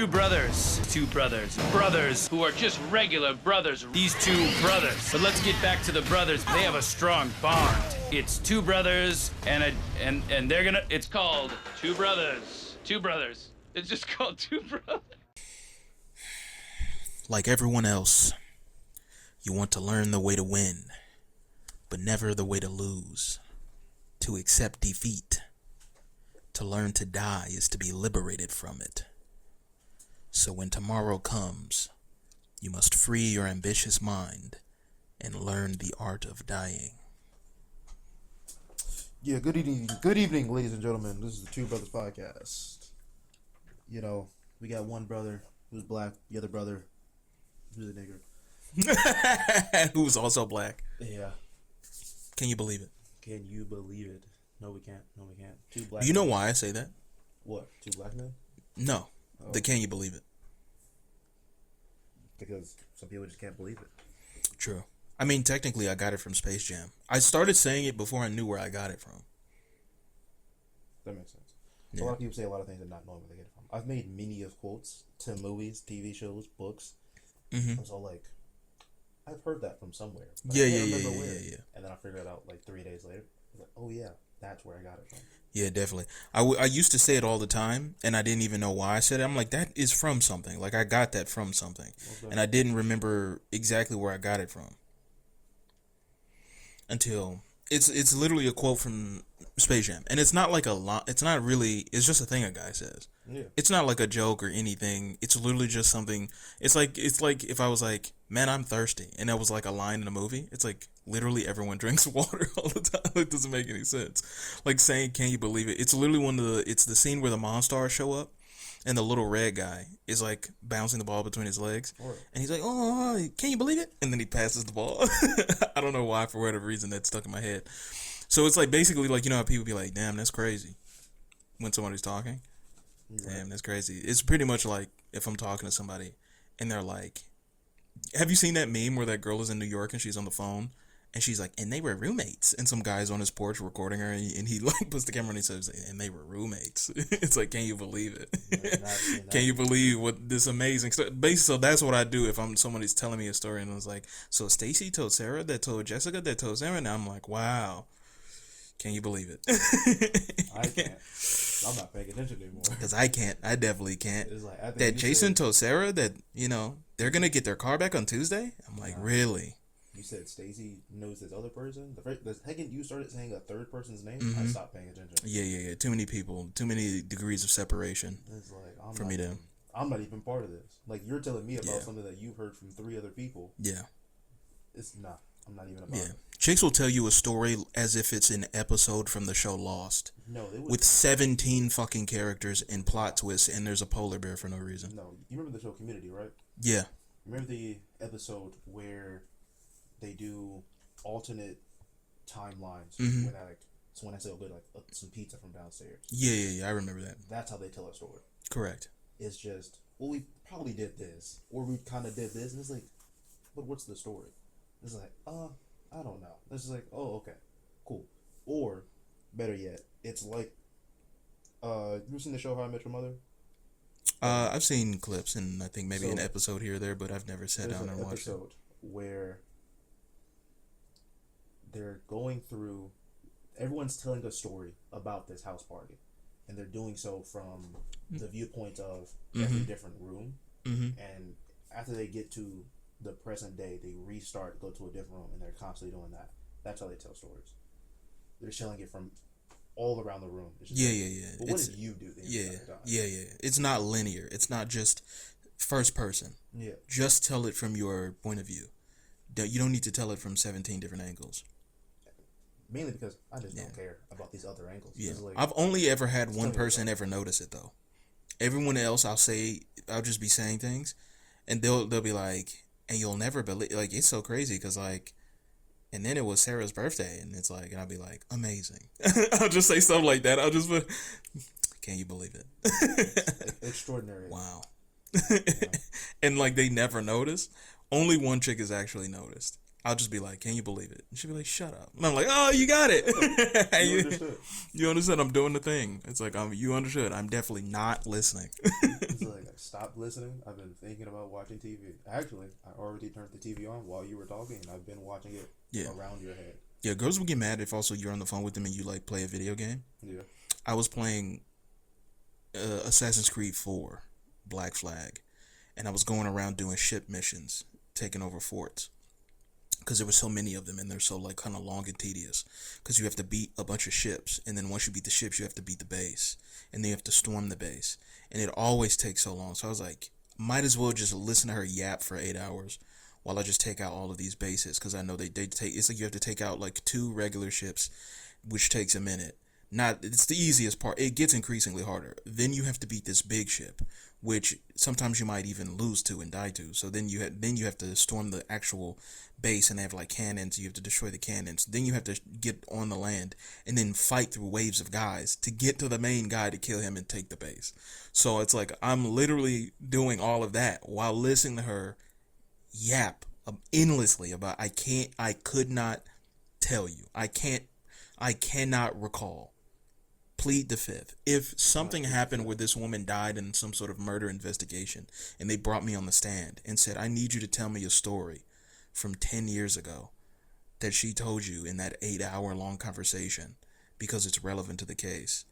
brothers who are just regular brothers. These two brothers. But let's get back to the brothers. They have a strong bond. It's two brothers and they're gonna. It's called Two Brothers. Two Brothers. It's just called Two Brothers. Like everyone else, you want to learn the way to win, but never the way to lose. To accept defeat. To learn to die is to be liberated from it. So when tomorrow comes, you must free your ambitious mind and learn the art of dying. Yeah, good evening, ladies and gentlemen. This is the Two Brothers Podcast. You know, we got one brother who's black, the other brother who's a nigger. Who's also black. Yeah. Can you believe it? Can you believe it? No, we can't. No, we can't. Two black You know men. why I say that? What? Two black men? No. Oh. The can you believe it? Because some people just can't believe it. True. I mean, technically, I got it from Space Jam. I started saying it before I knew where I got it from. That makes sense. Yeah. A lot of people say a lot of things and not knowing where they get it from. I've made many of quotes to movies, TV shows, books. Mm-hmm. And so, like, I've heard that from somewhere. Yeah. And then I figured it out, like, 3 days later. I was like, oh, yeah, that's where I got it from. Yeah, definitely. I used to say it all the time, and I didn't even know why I said it. I'm like, that is from something. Like, I got that from something. Okay. And I didn't remember exactly where I got it from. Until... It's literally a quote from Space Jam. And it's not like a lot. It's not really... It's just a thing a guy says. Yeah. It's not like a joke or anything. It's literally just something... It's like if I was like, man, I'm thirsty. And that was like a line in a movie. It's like... Literally everyone drinks water all the time. It doesn't make any sense. Like saying, can you believe it? It's literally it's the scene where the Monstars show up and the little red guy is like bouncing the ball between his legs. Right. And he's like, oh, can you believe it? And then he passes the ball. I don't know why, for whatever reason, that stuck in my head. So it's like basically like, you know how people be like, damn, that's crazy. When somebody's talking. Right. Damn, that's crazy. It's pretty much like if I'm talking to somebody and they're like, have you seen that meme where that girl is in New York and she's on the phone? And she's like, and they were roommates. And some guy's on his porch recording her, and he like puts the camera and he says, and they were roommates. It's like, can you believe it? Can you believe what this amazing stuff? So that's what I do if somebody's telling me a story, and I was like, so Stacy told Sarah, that told Jessica, that told Sarah, and I'm like, wow. Can you believe it? I can't. I'm not paying attention anymore. Because I can't. I definitely can't. It's like, that Jason told Sarah that, you know, they're going to get their car back on Tuesday? I'm like, really? You said Stacy knows this other person. The second you started saying a third person's name, Mm-hmm. I stopped paying attention. Yeah. Too many people, too many degrees of separation. It's like I'm not even part of this. Like you're telling me about something that you've heard from 3 other people. Yeah. I'm not even about it. Chicks will tell you a story as if it's an episode from the show Lost. No, they would. With 17 fucking characters and plot twists, and there's a polar bear for no reason. No, you remember the show Community, right? Yeah. Remember the episode where they do alternate timelines Mm-hmm. where so when I say like some pizza from downstairs. Yeah, I remember that. That's how they tell a story. Correct. It's just, well, we probably did this, or we kind of did this, and it's like, but what's the story? It's like, I don't know. It's just like, oh, okay, cool. Or, better yet, it's like, you seen the show How I Met Your Mother? I've seen clips and I think maybe an episode here or there, but I've never sat down and watched it. There's an episode where they're going through, everyone's telling a story about this house party, and they're doing so from the viewpoint of every different room. Mm-hmm. And after they get to the present day, they restart, go to a different room, and they're constantly doing that. That's how they tell stories. They're telling it from all around the room. Yeah. But what did you do the entire time? Yeah. It's not linear. It's not just first person. Yeah. Just tell it from your point of view. You don't need to tell it from 17 different angles. Mainly because I just don't care about these other angles. Yeah. Like, I've only ever had one person ever notice it though. Everyone else, I'll just be saying things, and they'll be like, and you'll never believe, like, it's so crazy because like, and then it was Sarah's birthday, and it's like, and I'll be like, amazing. I'll just say stuff like that. I'll just be, can you believe it? Extraordinary. Wow. And like they never notice. Only one chick has actually noticed. I'll just be like, "Can you believe it?" And she'll be like, "Shut up." And I'm like, "Oh, you got it. You understood. You understood. I'm doing the thing." It's like, you understood. I'm definitely not listening. It's like, I stopped listening. I've been thinking about watching TV. Actually, I already turned the TV on while you were talking, and I've been watching it around your head. Yeah, girls will get mad if also you're on the phone with them and you like play a video game. Yeah. I was playing Assassin's Creed 4, Black Flag, and I was going around doing ship missions, taking over forts. Because there were so many of them, and they're so like kind of long and tedious. Because you have to beat a bunch of ships, and then once you beat the ships, you have to beat the base, and then you have to storm the base, and it always takes so long. So I was like, might as well just listen to her yap for 8 hours, while I just take out all of these bases. Because I know they take. It's like you have to take out like 2 regular ships, which takes a minute. It's the easiest part. It gets increasingly harder. Then you have to beat this big ship, which sometimes you might even lose to and die to. So then you have to storm the actual base, and they have like cannons. You have to destroy the cannons. Then you have to get on the land and then fight through waves of guys to get to the main guy to kill him and take the base. So it's like I'm literally doing all of that while listening to her yap endlessly about I could not tell you. I cannot recall. Plead the fifth. If something happened where this woman died in some sort of murder investigation and they brought me on the stand and said, I need you to tell me a story from 10 years ago that she told you in that 8-hour-long conversation because it's relevant to the case,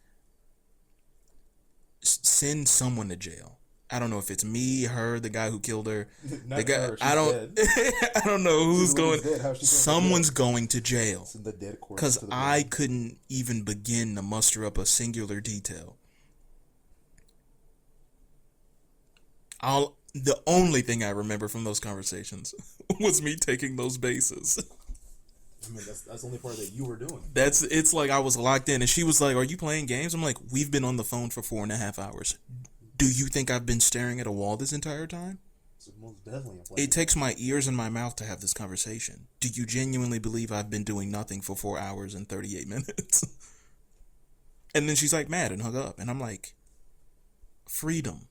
send someone to jail. I don't know if it's me, her, the guy who killed her. Not her, she's dead. I don't know who's going. Someone's going to jail. It's in the dead corpse. Because I couldn't even begin to muster up a singular detail. The only thing I remember from those conversations was me taking those bases. I mean, that's the only part that you were doing. It's like I was locked in, and she was like, "Are you playing games?" I'm like, "We've been on the phone for 4.5 hours. Do you think I've been staring at a wall this entire time?" It's most definitely a It takes my ears and my mouth to have this conversation. Do you genuinely believe I've been doing nothing for 4 hours and 38 minutes? And then she's like mad and hung up, and I'm like, freedom.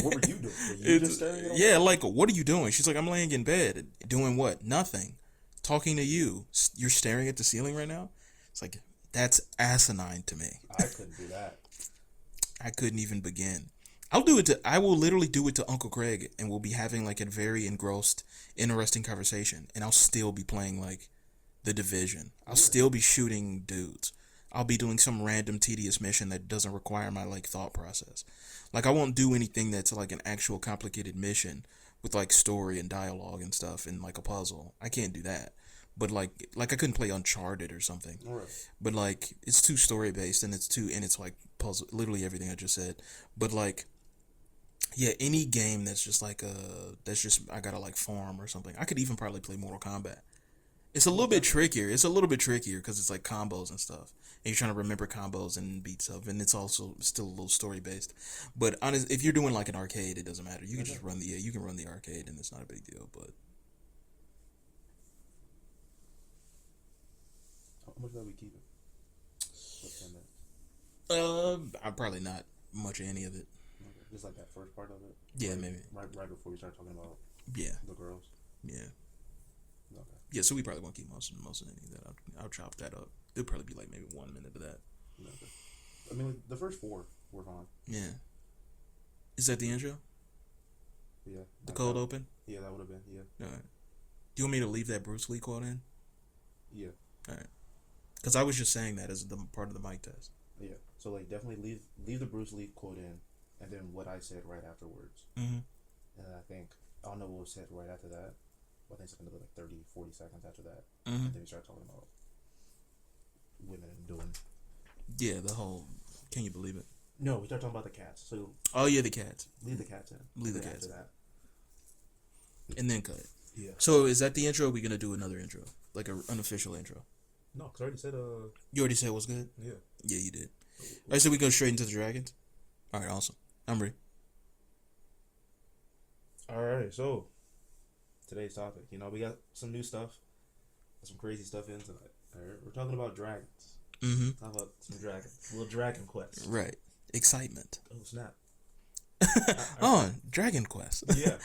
What were you doing? Were you just staring at a wall? Yeah, like, what are you doing? She's like, I'm laying in bed. Doing what? Nothing. Talking to you. You're staring at the ceiling right now? It's like, that's asinine to me. I couldn't do that. I couldn't even begin. I will literally do it to Uncle Craig, and we'll be having like a very engrossed, interesting conversation, and I'll still be playing like The Division. I'll still be shooting dudes. I'll be doing some random tedious mission that doesn't require my like thought process. Like I won't do anything that's like an actual complicated mission with like story and dialogue and stuff and like a puzzle. I can't do that. But like I couldn't play Uncharted or something. Right. But like it's too story based and it's like puzzle, literally everything I just said. But like, yeah, any game that's just like I gotta like farm or something. I could even probably play Mortal Kombat. It's a little bit trickier. It's a little bit trickier because it's like combos and stuff, and you're trying to remember combos and beat stuff, and it's also still a little story based. But honest, if you're doing like an arcade, it doesn't matter. You can just run you can run the arcade, and it's not a big deal. But how much are we keeping? What, 10 minutes? I'm probably not much of any of it. Okay. Just like that first part of it. Yeah, right, maybe. Right before we start talking about Yeah, the girls. yeah, Okay. yeah. So we probably won't keep most of any of that. I'll chop that up. There'll probably be like maybe 1 minute of that. Okay. I mean, like, the first 4 were fine. Yeah. Is that the intro? Yeah. The cold open? Yeah, that would have been. Yeah. All right. Do you want me to leave that Bruce Lee quote in? Yeah. All right. Because I was just saying that as the part of the mic test. Yeah. So like, definitely leave the Bruce Lee quote in, and then what I said right afterwards. Mm-hmm. And I think I don't know what was said right after that. But I think it's gonna be like 30, 40 seconds after that. Mm-hmm. And then we start talking about women and doing. Yeah, the whole. Can you believe it? No, we start talking about the cats. So Oh yeah, the cats. leave the cats in. Leave the And then cats after that. And then cut it. Yeah. So is that the intro? Or are we gonna do another intro, like an unofficial intro? No, because I already said You already said what's good. yeah. Yeah, you did. All right, so we go straight into the dragons. All right, awesome. I'm ready. All right, so today's topic, we got some new stuff, some crazy stuff in tonight. All right, we're talking about dragons. Mm-hmm. How about some dragons? A little Dragon Quest. Right. Excitement. Oh snap! Oh, Dragon Quest. Yeah,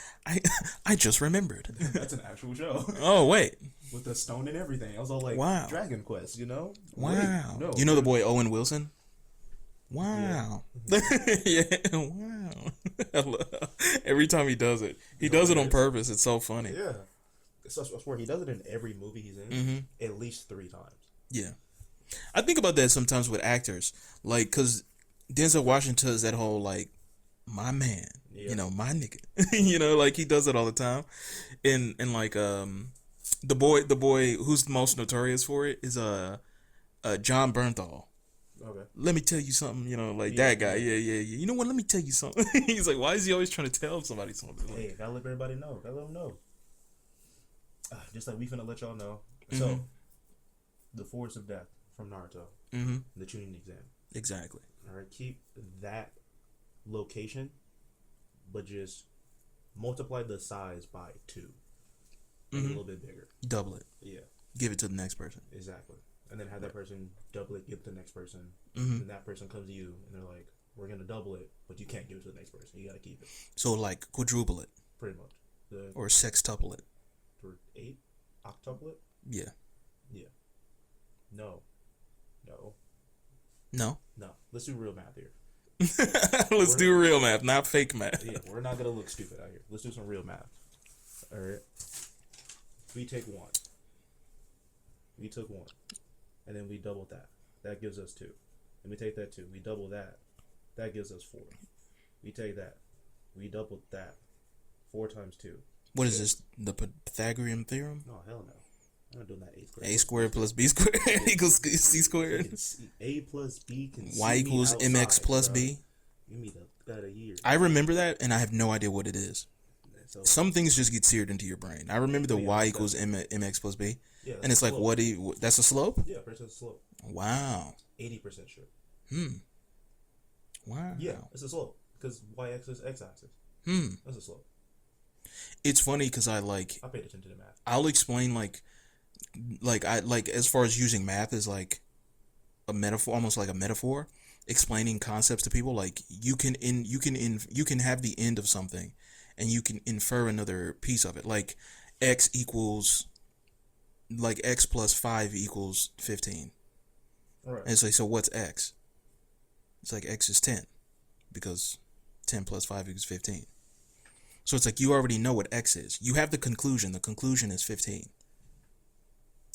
I just remembered. that's an actual show Oh wait. with the stone and everything. I was all like, Wow. Dragon Quest, you know? Wow. Wait, no, You know the dude. boy Owen Wilson? Wow. Yeah. Wow. I every time he does it, he does it on purpose. It's so funny. Yeah. So, I swear he does it in every movie he's in, Mhm. at least 3 times. Yeah. I think about that sometimes with actors, like, cause Denzel Washington does that whole like, my man, Yeah. you know, my nigga, you know, like he does it all the time, and like the boy who's most notorious for it is John Bernthal. Okay. Let me tell you something, you know, like Yeah, that guy. Yeah. You know what? Let me tell you something. He's like, why is he always trying to tell somebody something? Like, Hey, gotta let everybody know. Gotta let them know. Just like we finna let y'all know. So, the Force of Death from Naruto, mm-hmm. the Chunin exam. Exactly. All right, keep that location, but just multiply the size by 2. Make it a little bit bigger. Double it. Yeah, Give it to the next person. exactly. And then have that person double it, give it to the next person. Mm-hmm. And that person comes to you, and they're like, "We're gonna double it, but you can't give it to the next person. You gotta keep it." So like quadruple it Pretty much. or sextuple it. For 8 octuplet. Yeah. Yeah. No. No. Let's do real math here. Let's do real math, not fake math. Yeah, we're not gonna look stupid out here. Let's do some real math. All right. We take 1. We took 1, and then we doubled that. That gives us 2. And we take that 2. We double that. That gives us 4. We take that. We doubled that. 4 times 2. What is this? The Pythagorean theorem? No, hell no. I'm not doing that. A squared plus B squared equals C squared. A plus B can Y see me equals outside, MX plus bro. B. Give me that a year. I remember that, and I have no idea what it is. So, Some things just get seared into your brain. I remember the Yeah, Y that's equals MX plus B, yeah, and it's like, slope. what do you? That's a slope. Yeah, percent slope. Wow. 80% sure. Wow. Yeah, it's a slope because y-axis, x-axis. That's a slope. It's funny because I paid attention to the math. I'll explain I as far as using math as like a metaphor, almost like a metaphor, explaining concepts to people. Like you can have the end of something, and you can infer another piece of it. Like x plus 5 equals 15. All right. And it's like, so what's x? It's like x is 10 because 10 plus 5 equals 15. So it's like you already know what x is. You have the conclusion. The conclusion is 15.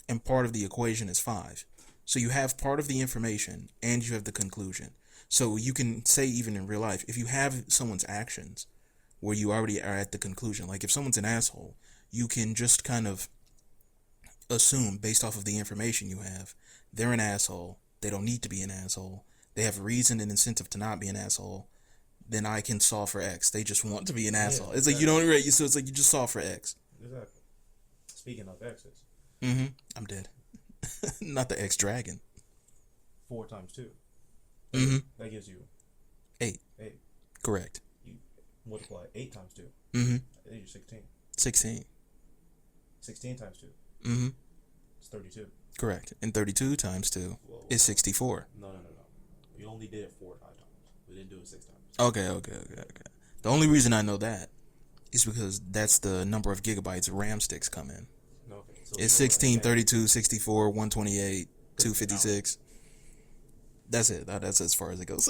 And part of the equation is 5. So you have part of the information and you have the conclusion. So you can say, even in real life, if you have someone's actions where you already are at the conclusion, like if someone's an asshole, you can just kind of assume based off of the information you have, they're an asshole. They don't need to be an asshole. They have a reason and incentive to not be an asshole. Then I can solve for X. They just want to be an asshole. It's like you don't rate you, so it's like you just solve for X. Exactly. Speaking of x's, I'm dead. Not the X dragon. 4 times 2. That gives you 8. 8. Correct. You multiply 8 times 2. Mm-hmm. That gives you 16. 16. 16 times 2. Mm-hmm. It's 32. Correct. And 32 times 2 is 64. No. You only did it 4 or 5 times. We didn't do it 6 times. Okay. The only reason I know that is because that's the number of gigabytes RAM sticks come in. Okay. So It's 16, 32, 64, 128, 256. That's it. That's as far as it goes.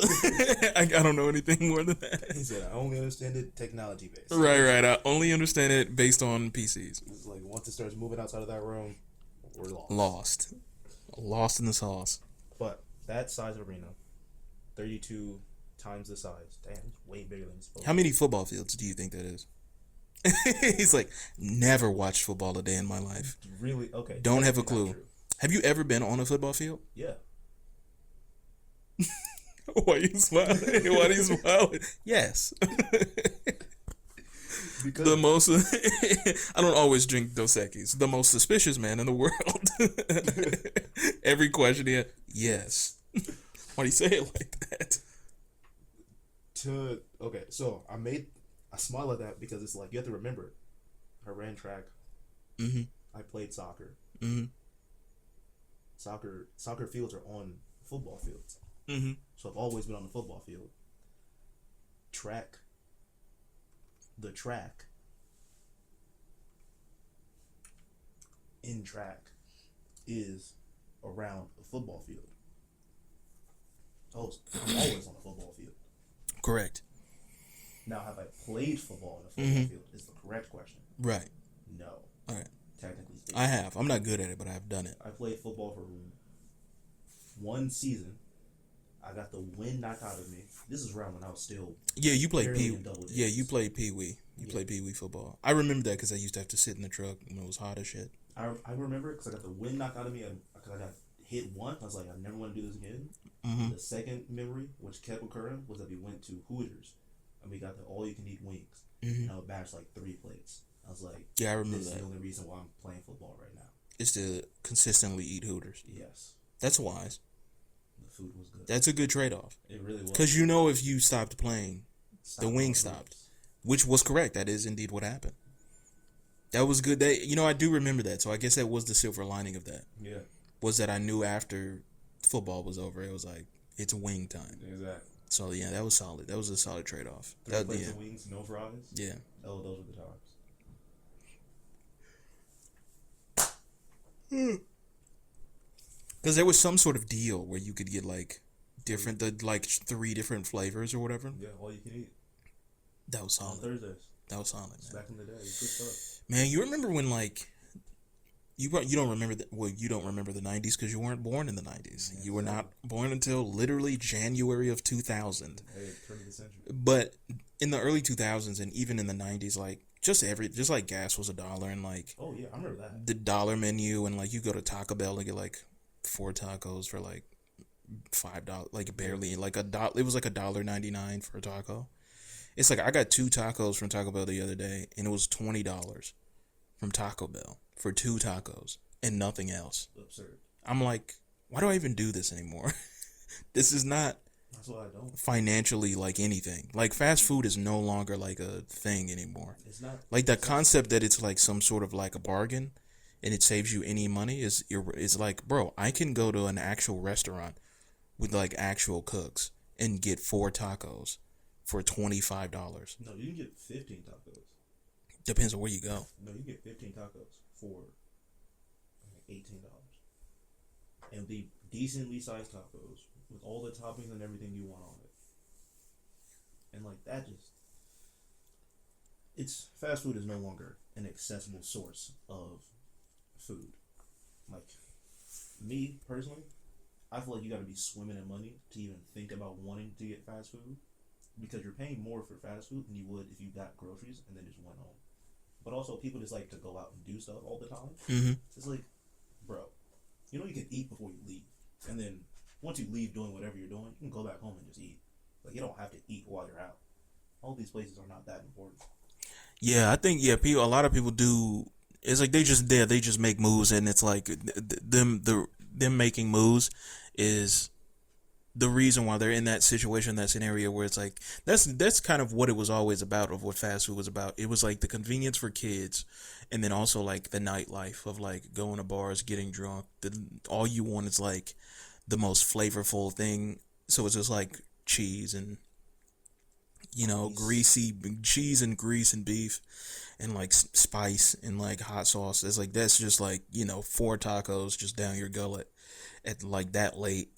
I don't know anything more than that. He said, I only understand it technology based. Right. I only understand it based on PCs. It's like once it starts moving outside of that room, we're Lost in the sauce. But that size of arena, 32 times the size. Damn, it's way bigger than it's supposed to How many football fields do you think that is? He's like, never watched football a day in my life. be. Really? Okay. Don't have a definitely not clue. true. Have you ever been on a football field? Yeah. Why are you smiling? Yes. Because The most, I don't always drink Dos Equis. The most suspicious man in the world. Every question he had, yes. Why do you say it like that? okay, so I smile at that because it's like you have to remember, I ran track. Mm-hmm. I played soccer. Mm-hmm. Soccer fields are on football fields. Mm-hmm. So I've always been on the football field. Track the track in track is around a football field. I'm always on a football field. Correct. Now, have I played football in a football field? Is the correct question. Right. No. All right. Technically speaking. I have. I'm not good at it, but I've done it. I played football for one season. I got the wind knocked out of me. This is around when I was still. Yeah, you played barely in double digits. Yeah, you played Pee Wee. You played Pee Wee football. I remember that because I used to have to sit in the truck when it was hot as shit. I remember it because I got the wind knocked out of me because I got hit once. I was like, I never want to do this again. Mm-hmm. The second memory, which kept occurring, was that we went to Hooters and we got the all-you-can-eat wings. Mm-hmm. And I would bash like 3 plates. I was like, Yeah, I remember this is that. the only reason why I'm playing football right now. It's to consistently eat Hooters. Yes. That's wise. The food was good. That's a good trade-off. It really was. Because you know if you stopped playing, the wing going stopped. Hooters. Which was correct. That is indeed what happened. That was good. I do remember that. So I guess that was the silver lining of that. Yeah. Was that I knew after football was over, it was like, it's wing time. Exactly. So yeah, that was solid. That was a solid trade-off. 3 plates of wings, no fries. Yeah. Oh, those were the times. Because there was some sort of deal where you could get like 3 different flavors or whatever. Yeah, all you can eat. That was On solid. Thursdays. That was solid, man. Back in the day. It was good stuff. Man, you remember when like you don't remember you don't remember the 90s because you weren't born in the 90s. Yeah, you were not born until literally January of 2000. Hey, turn of the century. But in the early 2000s and even in the 90s, like just like gas was $1 and like Oh yeah, I remember that. the dollar menu and like you go to Taco Bell and get like 4 tacos for like $5, like barely like $1. It was like $1.99 for a taco. It's like I got 2 tacos from Taco Bell the other day and it was $20 from Taco Bell for 2 tacos and nothing else. Absurd. I'm like, why do I even do this anymore? This is not That's why I don't. financially like anything. Like fast food is no longer like a thing anymore. It's not. Like the concept that it's like some sort of like a bargain and it saves you any money is like, bro, I can go to an actual restaurant with like actual cooks and get 4 tacos for $25. No, you can get 15 tacos. Depends on where you go. No, you get 15 tacos for $18. And the decently sized tacos with all the toppings and everything you want on it. And like that it's fast food is no longer an accessible source of food. Like me personally, I feel like you got to be swimming in money to even think about wanting to get fast food because you're paying more for fast food than you would if you got groceries and then just went home. But also, people just like to go out and do stuff all the time. Mm-hmm. It's like, bro, you know you can eat before you leave, and then once you leave doing whatever you're doing, you can go back home and just eat. Like you don't have to eat while you're out. All these places are not that important. Yeah, I think a lot of people do. It's like they just make moves, and it's like them making moves is the reason why they're in that situation, that scenario where it's like that's kind of what it was always about of what fast food was about. It was like the convenience for kids, and then also like the nightlife of like going to bars, getting drunk. All you want is like the most flavorful thing. So it's just like cheese and greasy cheese and grease and beef and like spice and like hot sauce. It's like that's just like 4 tacos just down your gullet at like that late.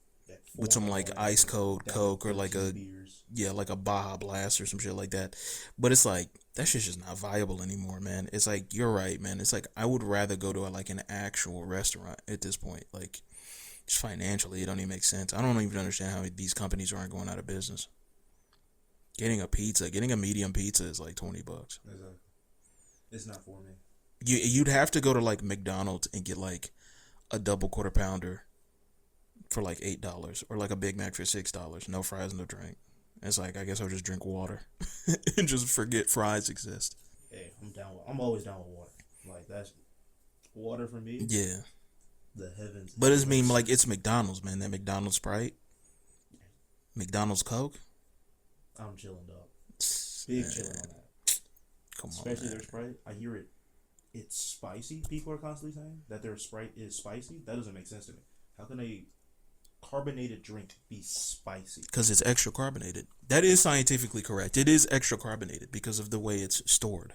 With some like ice cold Coke or like a beers. like a Baja Blast or some shit like that. But it's like that shit's just not viable anymore, man. It's like you're right, man. It's like I would rather go to like an actual restaurant at this point. Like just financially, it don't even make sense. I don't even understand how these companies aren't going out of business. Getting a medium pizza is like $20. Exactly. It's not for me. You'd have to go to like McDonald's and get like a double quarter pounder for like $8 or like a Big Mac for $6. No fries, no drink. It's like I guess I'll just drink water and just forget fries exist. Hey, I'm always down with water. Like that's water for me. Yeah. The heavens. But it's McDonald's, man. That McDonald's Sprite, McDonald's Coke. I'm chilling, dog. Big chilling on that. Come on, Especially man. their Sprite. I hear it. It's spicy. People are constantly saying that their Sprite is spicy. That doesn't make sense to me. How can they carbonated drink be spicy? Because it's extra carbonated. That is scientifically correct. It is extra carbonated because of the way it's stored.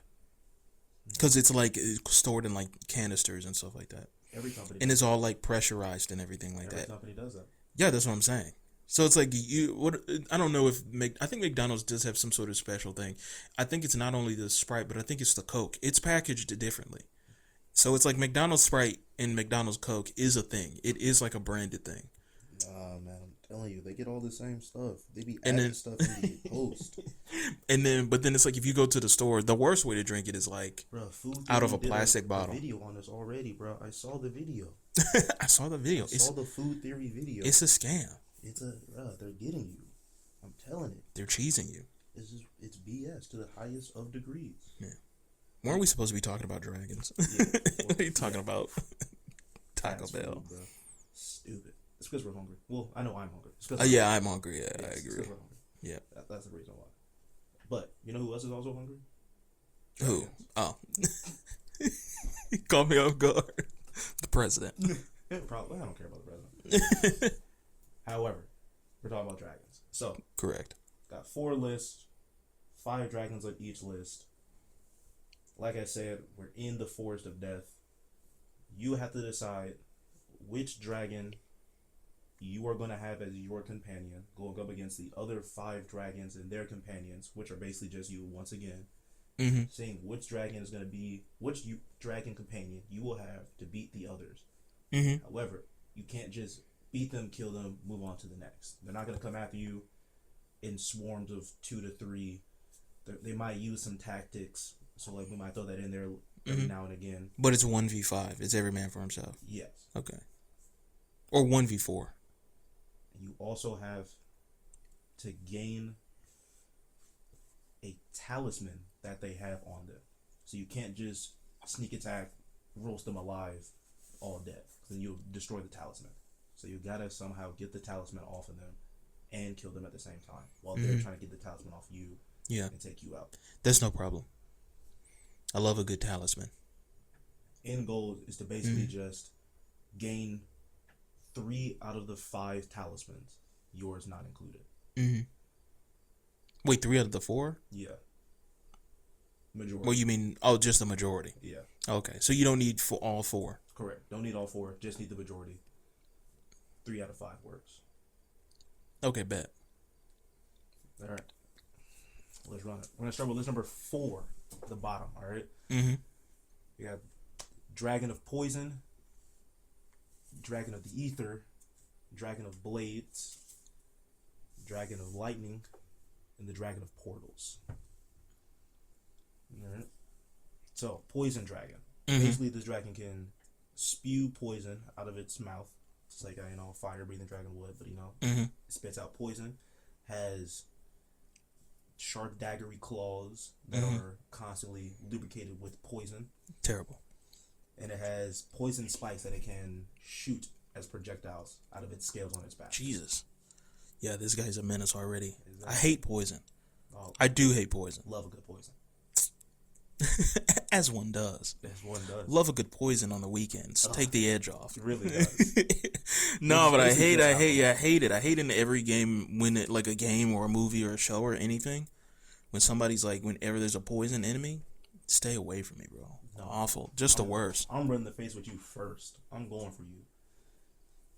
Because it's like stored in like canisters and stuff like that. Every company. And it's all like pressurized and everything like every that. company does that. Yeah, that's what I'm saying. So it's like I don't know if I think McDonald's does have some sort of special thing. I think it's not only the Sprite, but I think it's the Coke. It's packaged differently. So it's like McDonald's Sprite and McDonald's Coke is a thing. It is like a branded thing. Nah, man, I'm telling you, they get all the same stuff. They be And adding then- stuff in the post. But then it's like if you go to the store, the worst way to drink it is like Bro, Food Out of Theory a did plastic bottle. video on this already, bro. I saw the video. I saw the video. I saw the Food Theory video. It's a scam. They're getting you. I'm telling it. They're cheesing you. It's BS to the highest of degrees. Weren't we supposed to be talking about dragons? Yeah. What are you talking about? Taco Fast Bell. food, bro. Stupid. It's because we're hungry. Well, I know I'm hungry. It's 'cause Yeah, I'm hungry. Yeah, Yes, I it's 'cause agree. we're hungry. Yeah. That's the reason why. But you know who else is also hungry? Who? Oh. He caught me off guard. The president. Probably. I don't care about the president. However, we're talking about dragons. So, Correct. got 4 lists, 5 dragons on each list. Like I said, we're in the forest of death. You have to decide which dragon you are going to have as your companion, going up against the other 5 dragons and their companions, which are basically just you once again. Mm-hmm. Saying which dragon is going to be, dragon companion you will have to beat the others. Mm-hmm. However, you can't just beat them, kill them, move on to the next. They're not going to come after you in swarms of 2 to 3. They might use some tactics, so like we might throw that in there every now and again. But it's 1v5. It's every man for himself. Yes. Okay. Or 1v4. You also have to gain a talisman that they have on them. So you can't just sneak attack, roast them alive, all dead. Then you'll destroy the talisman. So you gotta somehow get the talisman off of them and kill them at the same time while they're trying to get the talisman off you Yeah. and take you out. That's no problem. I love a good talisman. End goal is to basically just gain 3 out of the 5 talismans, yours not included. Mm-hmm. Wait, 3 out of the 4? Yeah. Majority. Well, you mean, just the majority. Yeah. Okay, so you don't need for all 4. Correct. Don't need all 4. Just need the majority. 3 out of 5 works. Okay, bet. All right. Let's run it. We're gonna start with list number 4, the bottom. All right. Mm-hmm. We have Dragon of Poison, Dragon of the Ether, Dragon of Blades, Dragon of Lightning, and the Dragon of Portals. All right. So, Poison Dragon. Basically, this dragon can spew poison out of its mouth. It's like a fire-breathing dragon would, but it spits out poison. Has sharp, daggery claws that are constantly lubricated with poison. Terrible. And it has poison spikes that it can shoot as projectiles out of its scales on its back. Jesus. Yeah, this guy's a menace already. Exactly. I hate poison. Oh, I do hate poison. love a good poison. As one does. As one does. Love a good poison on the weekends. Take the edge off. It really does. No, but I It's hate just it. I hate in every game when it like a game or a movie or a show or anything. When somebody's like, whenever there's a poison enemy, stay away from me, bro. Awful. Just the worst. I'm running the face with you first. I'm going for you.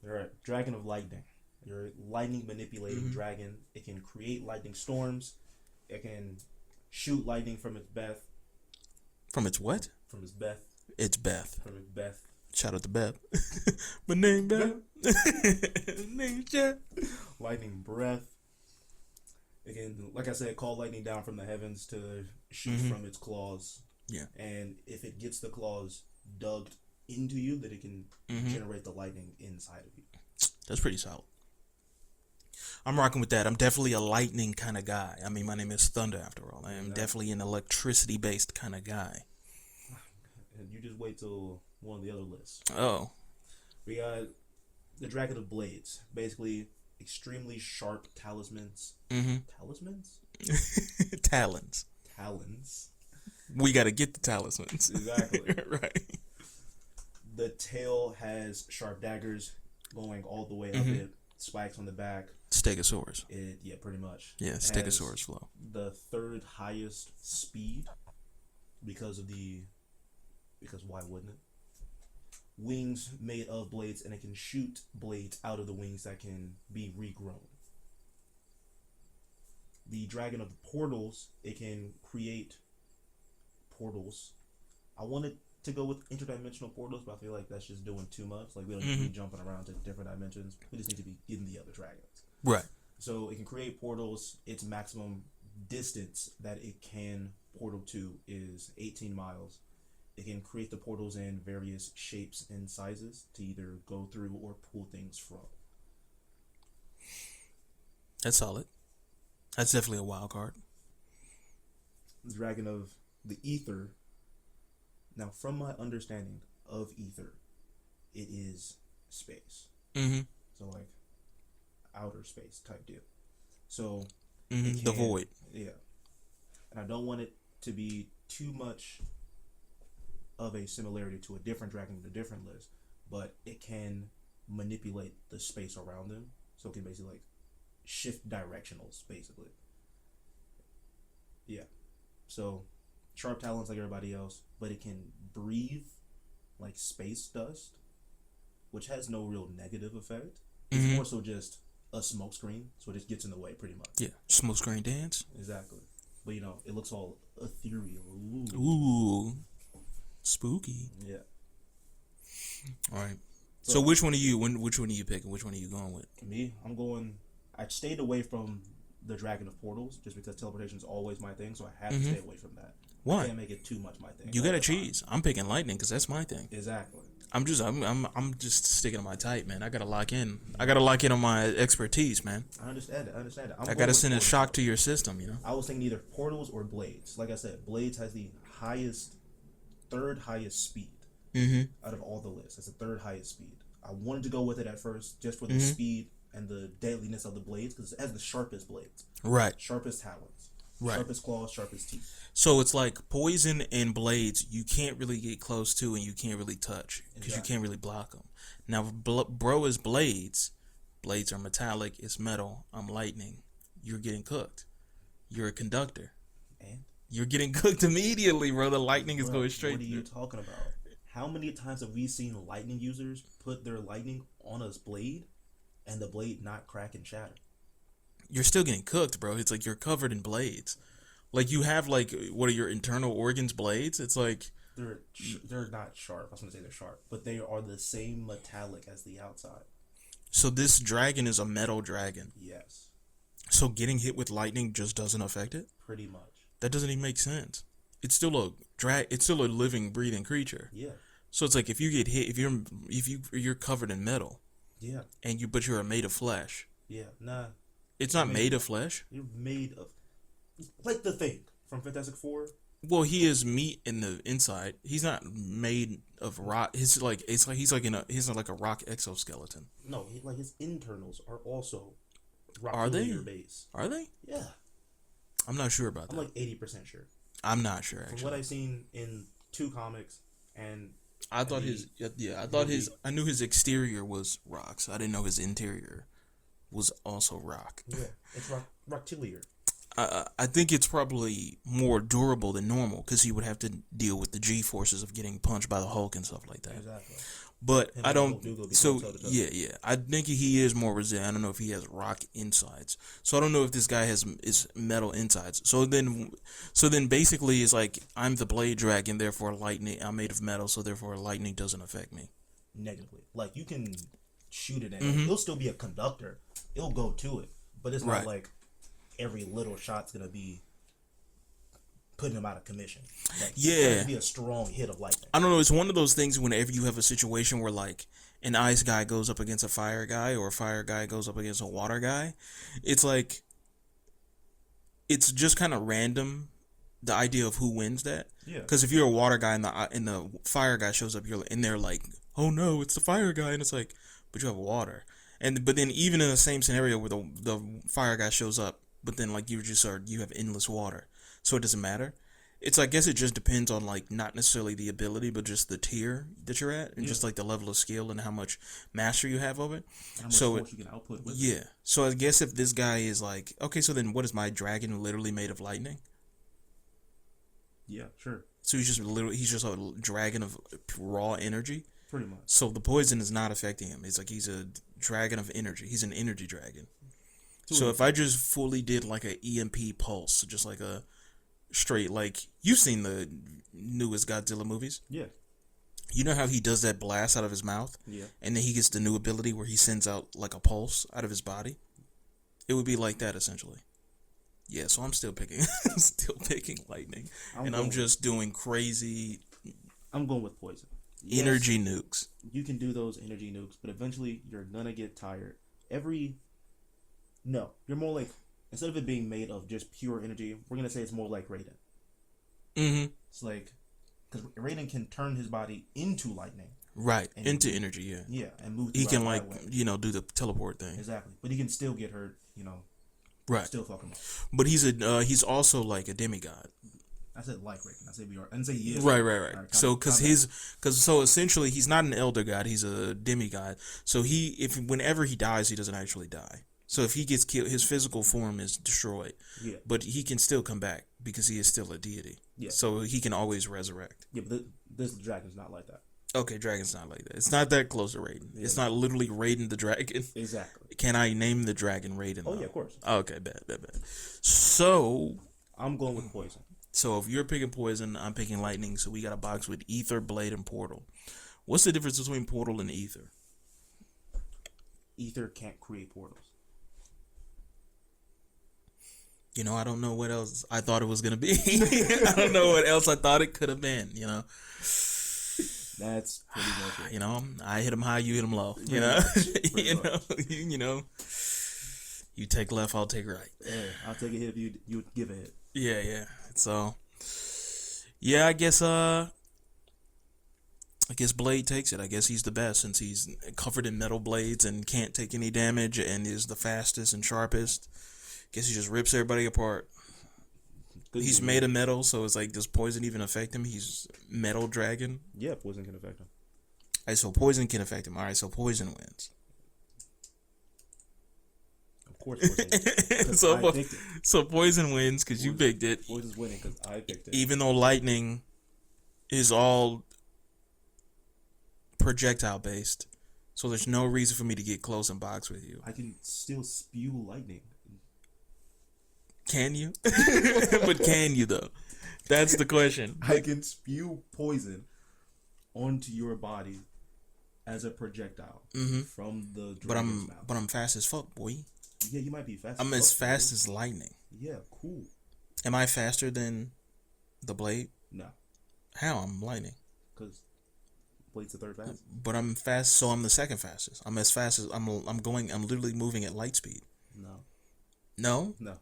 Alright, Dragon of Lightning. You're a lightning manipulating dragon. It can create lightning storms. It can shoot lightning from its breath. From its what? From its breath. It's Beth. From its breath. Shout out to Beth. My name Beth. Name Jeff. Lightning breath. It can, like I said, call lightning down from the heavens to shoot from its claws. Yeah. And if it gets the claws dug into you, that it can generate the lightning inside of you. That's pretty solid. I'm rocking with that. I'm definitely a lightning kind of guy. I mean, my name is Thunder after all. I am definitely an electricity based kind of guy. And you just wait till one of the other lists. Oh. We got the Dragon of Blades. Basically, extremely sharp talismans. Talismans? Talons. Talons. We got to get the talismans. Exactly. Right. The tail has sharp daggers going all the way up it. spikes on the back. Stegosaurus. Yeah, pretty much. Yeah, It has Stegosaurus flow. the third highest speed because why wouldn't it? Wings made of blades, and it can shoot blades out of the wings that can be regrown. The Dragon of Portals, it can create portals. I wanted to go with interdimensional portals, but I feel like that's just doing too much. Like, we don't need to be jumping around to different dimensions. We just need to be getting the other dragons. Right. So it can create portals. Its maximum distance that it can portal to is 18 miles. It can create the portals in various shapes and sizes to either go through or pull things from. That's solid. That's definitely a wild card. The Dragon of the Ether. Now, from my understanding of Ether, it is space. Mm-hmm. So, like, outer space type deal. So, Mm-hmm. The void. Yeah. And I don't want it to be too much of a similarity to a different dragon with a different list, but it can manipulate the space around them. So it can basically, like, shift directionals, basically. Yeah. So, sharp talons like everybody else, but it can breathe like space dust, which has no real negative effect. It's more so just a smoke screen, so it just gets in the way pretty much. Yeah. Smoke screen dance. Exactly. But you know, it looks all ethereal. Ooh. Spooky. Yeah. All right. So which one are you? Which one are you picking? Which one are you going with? Me, I stayed away from the Dragon of Portals just because teleportation is always my thing, so I have to stay away from that. Why? I can't make it too much my thing. You gotta cheese. I'm picking lightning because that's my thing. Exactly. I'm just sticking to my type, man. I gotta lock in. I gotta lock in on my expertise, man. I understand it. I gotta send a shock to your system, you know. I was thinking either portals or blades. Like I said, blades has the third highest speed out of all the lists. It's the third highest speed. I wanted to go with it at first just for the speed and the deadliness of the blades because it has the sharpest blades, Right. sharpest talons, Right. sharpest claws, sharpest teeth. So it's like poison and blades. You can't really get close to, and you can't really touch because you can't really block them. Now, bro is blades. Blades are metallic. It's metal. I'm lightning. You're getting cooked. You're a conductor. And You're getting cooked immediately, bro. The lightning is going straight. what are you talking about? How many times have we seen lightning users put their lightning on a blade and the blade not crack and shatter? You're still getting cooked, bro. It's like you're covered in blades. Like you have like what are your internal organs blades? It's like they're not sharp. I was gonna say they're sharp, but they are the same metallic as the outside. so this dragon is a metal dragon. Yes, So getting hit with lightning just doesn't affect it? pretty much. That doesn't even make sense. It's still a living, breathing creature. Yeah, So it's like if you get hit, you're covered in metal, yeah, but you're made of flesh. yeah. Nah, It's not made of flesh. you're made of like the Thing from Fantastic Four. Well, he is meat in the inside. He's not made of rock. He's like he's like a rock exoskeleton. No, like his internals are also Are they? base. Are they? Yeah, I'm not sure about I'm that. like 80% sure. I'm not sure From actually. what I've seen in 2 comics, and I thought I knew his exterior was rocks. I didn't know his interior was also rock. yeah, it's Roctilier. I think it's probably more durable than normal because he would have to deal with the G forces of getting punched by the Hulk and stuff like that. Exactly. But Him I and don't. Hulk do go be So toe-to-toe. yeah. I think he is more resilient. I don't know if he has rock insides. So I don't know if this guy is metal insides. So then basically it's like I'm the blade dragon, therefore lightning. I'm made of metal, so therefore lightning doesn't affect me. Negatively. Like, you can shoot it and it'll still be a conductor. It'll go to it. But it's Right. not like every little shot's going to be putting him out of commission. Like, Yeah. It's going to be a strong hit of lightning. I don't know. It's one of those things whenever you have a situation where like an ice guy goes up against a fire guy or a fire guy goes up against a water guy, it's like it's just kind of random. The idea of who wins that. Yeah. Because if you're a water guy and the fire guy shows up, and they're like, oh no, it's the fire guy, and it's like, but you have water. But then even in the same scenario where the fire guy shows up, but then like you have endless water, so it doesn't matter. It's, I guess it just depends on, like, not necessarily the ability, but just the tier that you're at, and Yeah. just, like, the level of skill and how much mastery you have of it. And how much So, force you can output with it. yeah. So I guess if this guy is like, okay, so then what is my dragon literally made of lightning? Yeah, sure. So he's just a dragon of raw energy. Pretty much. So the poison is not affecting him. It's like he's a dragon of energy. He's an energy dragon. So if I just fully did like a EMP pulse, just like a straight, like, you've seen the newest Godzilla movies. Yeah. You know how he does that blast out of his mouth? Yeah. And then he gets the new ability where he sends out like a pulse out of his body? It would be like that essentially. Yeah, so I'm still picking lightning. I'm just doing crazy I'm going with poison. energy nukes. You can do those energy nukes, but eventually you're gonna get tired. No, you're more like, instead of it being made of just pure energy, we're gonna say it's more like Raiden. Mm-hmm. It's like, because Raiden can turn his body into lightning. Right, into energy, yeah. Yeah, and move. He can, throughout like, that way. do the teleport thing. Exactly, but he can still get hurt. Right. Still fuck him up. But he's also like a demigod. I said like Raiden. I said we are. I didn't say he is. Right. All right, So so essentially he's not an elder god, he's a demigod. So whenever he dies, he doesn't actually die. So if he gets killed, his physical form is destroyed. Yeah. But he can still come back because he is still a deity. Yeah. So he can always resurrect. Yeah, but this dragon's not like that. Okay, dragon's not like that. It's not that close to Raiden. Yeah. It's not literally Raiden the dragon. Exactly. Can I name the dragon Raiden? Oh though? yeah, of course. Okay, bad. So I'm going with poison. So if you're picking poison, I'm picking lightning. So we got a box with ether, blade, and portal. What's the difference between portal and ether? Ether can't create portals. I don't know what else I thought it was gonna be. I don't know what else I thought it could have been. That's pretty much it. I hit them high, you hit them low. You take left, I'll take right. Yeah, I'll take a hit if you give a hit. Yeah. So, yeah, I guess Blade takes it. I guess he's the best since he's covered in metal blades and can't take any damage and is the fastest and sharpest. Guess he just rips everybody apart. He's made of metal, so it's like, does poison even affect him? He's metal dragon. Yeah, poison can affect him. Alright, so poison can affect him. Alright, so poison wins. Of course, poison wins. So poison wins because you picked it. Poison's winning because I picked it. Even though lightning is all projectile based, so there's no reason for me to get close and box with you. I can still spew lightning. Can you? But can you though? That's the question. I can spew poison onto your body as a projectile from the dragon's mouth. But I'm fast as fuck, boy. Yeah, you might be fast. I'm as fast as lightning. Yeah, cool. Am I faster than the blade? No, How? I'm lightning. because Blade's the third fastest. But I'm fast, so I'm the second fastest. I'm as fast as I'm literally moving at light speed. No, No? no,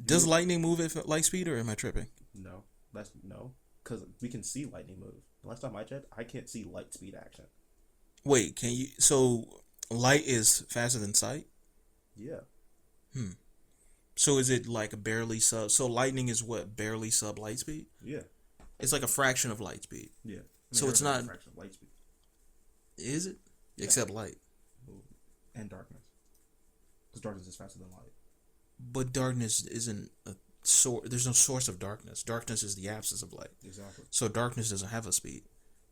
Does lightning move at light speed, or am I tripping? no. That's no, because we can see lightning move. The last time I checked, I can't see light speed action. Wait, can you? So light is faster than sight? Yeah, So is it like a barely sub? So lightning is what, barely sub light speed? yeah, It's like a fraction of light speed. yeah. So it's not- a fraction of light speed Is it? Except light. and darkness, because darkness is faster than light. But darkness isn't a source. There's no source of darkness. Darkness is the absence of light. Exactly. So darkness doesn't have a speed.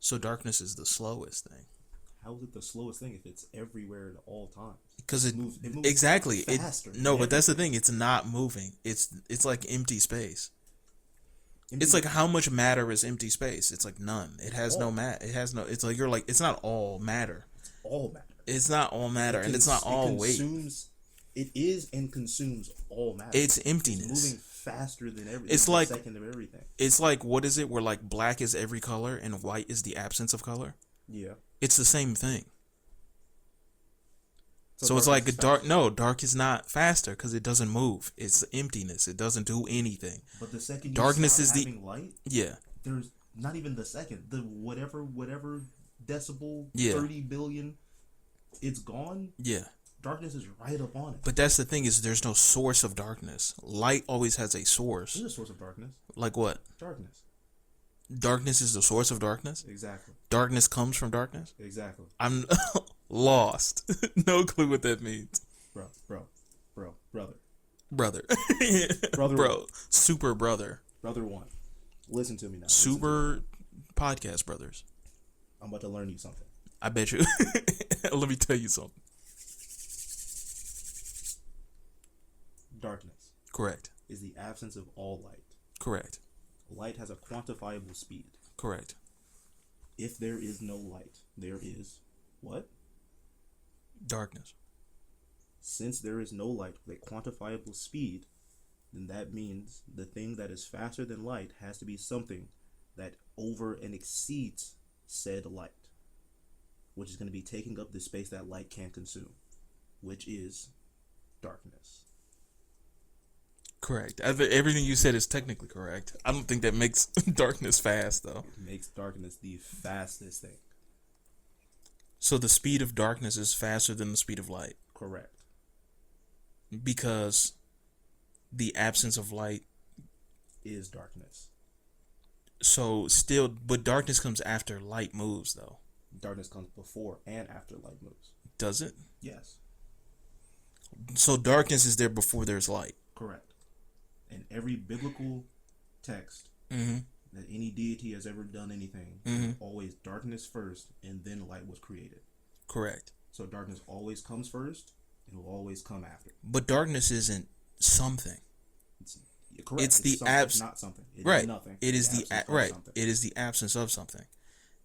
So darkness is the slowest thing. How is it the slowest thing if it's everywhere at all times? Because it moves exactly faster it than no, but that's the thing. It's not moving. It's like empty space. It's like, how much matter is empty space? It's like none. It has no matter. It has no. It's like, you're like, it's not all matter. all matter. It's not all matter, and it's not all weight. It is and consumes all matter. It's It's emptiness. moving faster than everything. It's like- a second of everything. It's like, what is it? Where like black is every color and white is the absence of color. Yeah. It's the same thing. So it's like dark is not faster because it doesn't move. It's emptiness. It doesn't do anything. But the second you darkness stop is the- having light, Yeah. there's not even the second. The whatever decibel, Yeah. 30 billion, it's gone. Yeah. Darkness is right up on it. But that's the thing, is there's no source of darkness. Light always has a source. There's a source of darkness. Like what? Darkness. Darkness is the source of darkness? Exactly. Darkness comes from darkness? Exactly. I'm lost. No clue what that means. Brother. Brother. Brother Bro. one. Super brother. Brother one. Listen to me now. Super podcast brothers. I'm about to learn you something. I bet you. Let me tell you something. Darkness Correct. is the absence of all light. Correct. Light has a quantifiable speed. Correct. If there is no light, there is what? Darkness. Since there is no light with a quantifiable speed, then that means the thing that is faster than light has to be something that over and exceeds said light, which is going to be taking up the space that light can consume, which is darkness. Correct. Everything you said is technically correct. I don't think that makes darkness fast, though. It makes darkness the fastest thing. So the speed of darkness is faster than the speed of light. Correct. Because the absence of light Is darkness. So still, but darkness comes after light moves, though. Darkness comes before and after light moves. Does it? Yes. So darkness is there before there's light. Correct. In every biblical text Mm-hmm. that any deity has ever done anything, Mm-hmm. always darkness first and then light was created. Correct. So darkness always comes first and will always come after. But darkness isn't something. It's correct. It's the something, abs- not something. It Right. is nothing. It is the absence of right. something. It is the absence of something.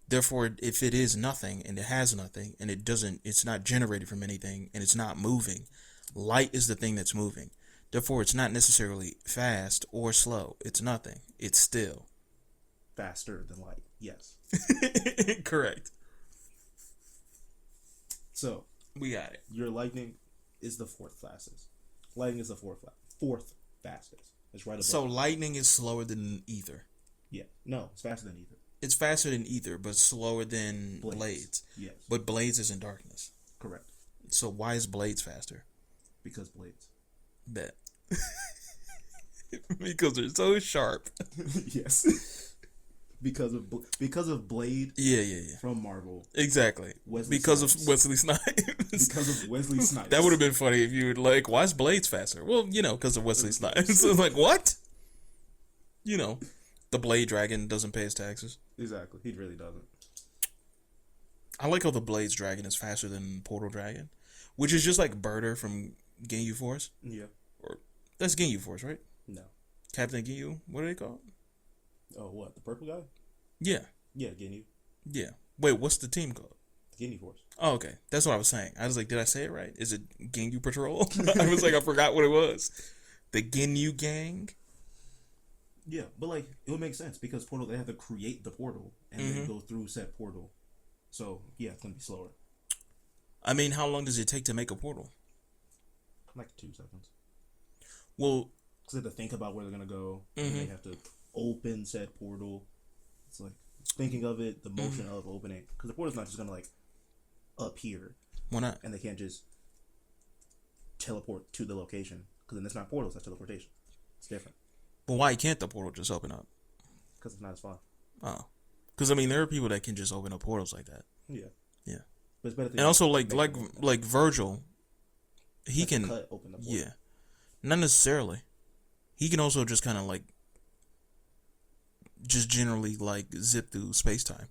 Therefore, if it is nothing and it has nothing and it's not generated from anything and it's not moving, light is the thing that's moving. Therefore, it's not necessarily fast or slow. It's nothing. It's still. Faster than light. Yes. Correct. So We got it. your lightning is the fourth fastest. Lightning is the fourth fastest. It's right above. So lightning is slower than ether. Yeah. No, it's faster than either. It's faster than ether, but slower than blades. Yes. But blades is in darkness. Correct. So why is blades faster? Because blades. Bet. Because they're so sharp. Yes. because of Blade Yeah. from Marvel. Exactly. Wesley Because Snipes. of Wesley Snipes. Because of Wesley Snipes. That would have been funny if you were like, why is Blades faster? Well, because of Wesley Snipes. So like, what? The Blade Dragon doesn't pay his taxes. Exactly. He really doesn't. I like how the Blades Dragon is faster than Portal Dragon, which is just like Birder from Ginyu Force. Yeah. That's Ginyu Force, right? No. Captain Ginyu. What are they called? Oh, what? The purple guy? Yeah. Yeah, Ginyu. Yeah. Wait, what's the team called? Ginyu Force. Oh, okay. That's what I was saying. I was like, did I say it right? Is it Ginyu Patrol? I was like, I forgot what it was. The Ginyu Gang? Yeah, but like it would make sense because Portal they have to create the portal and then go through said portal. So yeah, it's gonna be slower. I mean, how long does it take to make a portal? Like 2 seconds. Well, Because they have to think about where they're gonna go. And they have to open said portal. It's like thinking of it, the motion of opening. Because the portal's not just gonna like appear, why not? and they can't just teleport to the location. Because then it's not portals, that's teleportation. It's different. But why can't the portal just open up? Because it's not as fun. Oh. Because, I mean, there are people that can just open up portals like that. Yeah. Yeah. But it's better. And also, like Virgil, he Like can... cut open the portal. Yeah. Not necessarily. He can also just kind of, like, just generally, like, zip through space-time.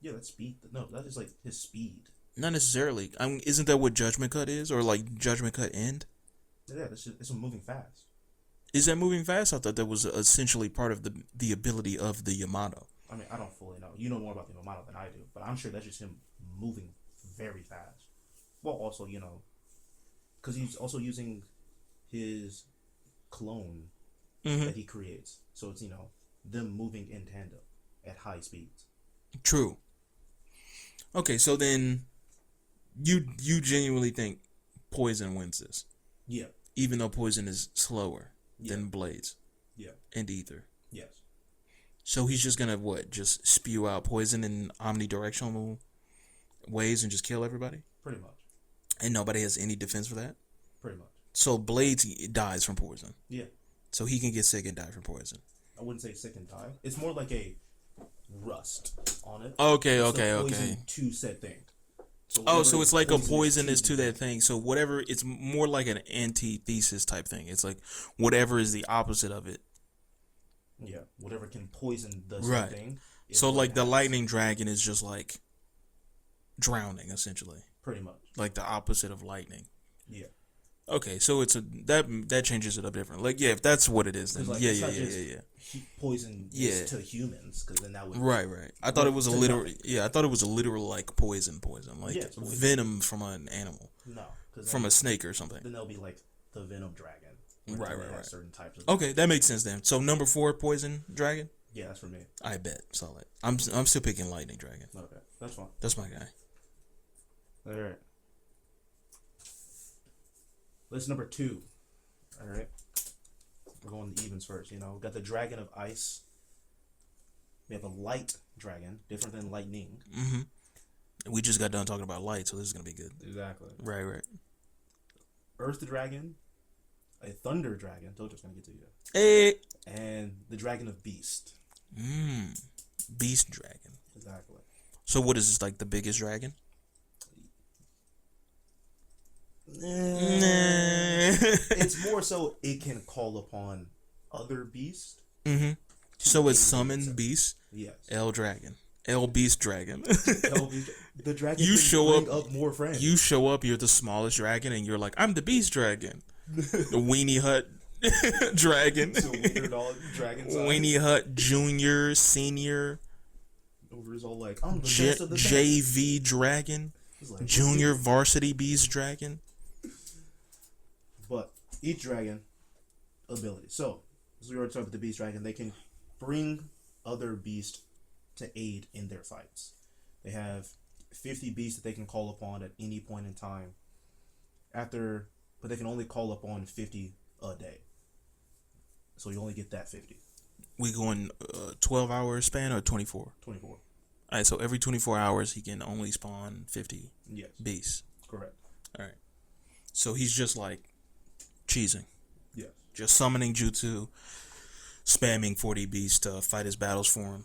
Yeah, that's speed. No, that's just like his speed. Not necessarily. I mean, isn't that what Judgment Cut is? Or, like, Judgment Cut End? Yeah, it's moving fast. Is that moving fast? I thought that was essentially part of the ability of the Yamato. I mean, I don't fully know. You know more about the Yamato than I do, but I'm sure that's just him moving very fast. Well, also, because he's also using his clone that he creates. So it's, them moving in tandem at high speeds. True. Okay, so then you genuinely think Poison wins this, Yeah. even though Poison is slower than Blades Yeah. and Ether. Yes. So he's just gonna just spew out poison in omnidirectional ways and just kill everybody? Pretty much. And nobody has any defense for that. Pretty much. So Blades dies from poison. Yeah. So he can get sick and die from poison. I wouldn't say sick and die. It's more like a rust on it. Okay, It's okay, the okay. poison to said thing. So Oh, whatever so it's like a poison poison is to the that thing. So whatever, it's more like an antithesis type thing. It's like whatever is the opposite of it. Yeah, whatever can poison the Right. thing. is So what like the happens. lightning dragon is just like drowning essentially, Pretty much. like the opposite of lightning. Yeah. Okay, so it's a that changes it up different. Like yeah, if that's what it is, then 'Cause, like, yeah, it's yeah, not yeah, just yeah, yeah. Poison Yeah. is to humans, because then that would Right, right. I thought it was a To literal. nothing. Yeah, I thought it was a literal like poison, like Yeah, it's poison. venom from an animal, no, because from a snake or something. then they'll be like the venom dragon. where Right, they right, have right. Certain types of Okay, that makes sense then. So number 4, poison dragon. yeah, that's for me. I bet solid. I'm still picking lightning dragon. Okay, that's fine. That's my guy. All right. List number 2. All right. We're going the evens first. You know, we got the dragon of ice. We have a light dragon, different than lightning. We just got done talking about light, so this is gonna be good. Exactly. Right, right. Earth dragon, a thunder dragon. Told you I was gonna get to you. Hey, And the dragon of beast. beast dragon. Exactly. So what is this, like the biggest dragon? It's more so it can call upon other beasts. So it's aid summon itself. beast. Yes. L dragon. L beast dragon. The dragon You can show bring up more friends. You show up, you're the smallest dragon, and you're like, I'm the beast dragon. The Weenie Hut dragon. So weird all dragon size. Weenie Hut Junior, Senior, Over is all like, I'm the best of the best. JV dragon, It's like, Junior Varsity Beast dragon. But each dragon ability. So, as we already talked about the beast dragon, they can bring other beasts to aid in their fights. They have 50 beasts that they can call upon at any point in time. But they can only call upon 50 a day. So you only get that 50. We going 12-hour span or 24? 24. All right, so every 24 hours he can only spawn 50 Yes, beasts. correct. All right. So he's just like cheesing, Yes. just summoning jutsu, spamming 40 beasts to fight his battles for him.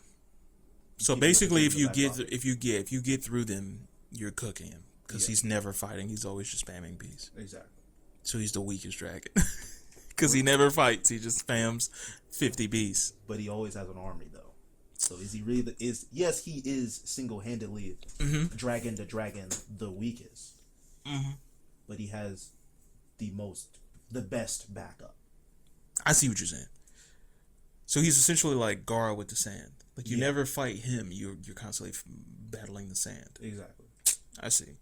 So Keep him basically, in if the you back get pocket. if you get through them, you're cooking him because Yeah. he's never fighting. He's always just spamming beasts. Exactly. So he's the weakest dragon because he never fights. He just spams 50 beasts. But he always has an army, though. So is he really yes, he is single-handedly dragon to dragon the weakest. But he has the best backup. I see what you're saying. So he's essentially like Gara with the sand. Like you Yeah. never fight him. You're constantly battling the sand. Exactly. I see.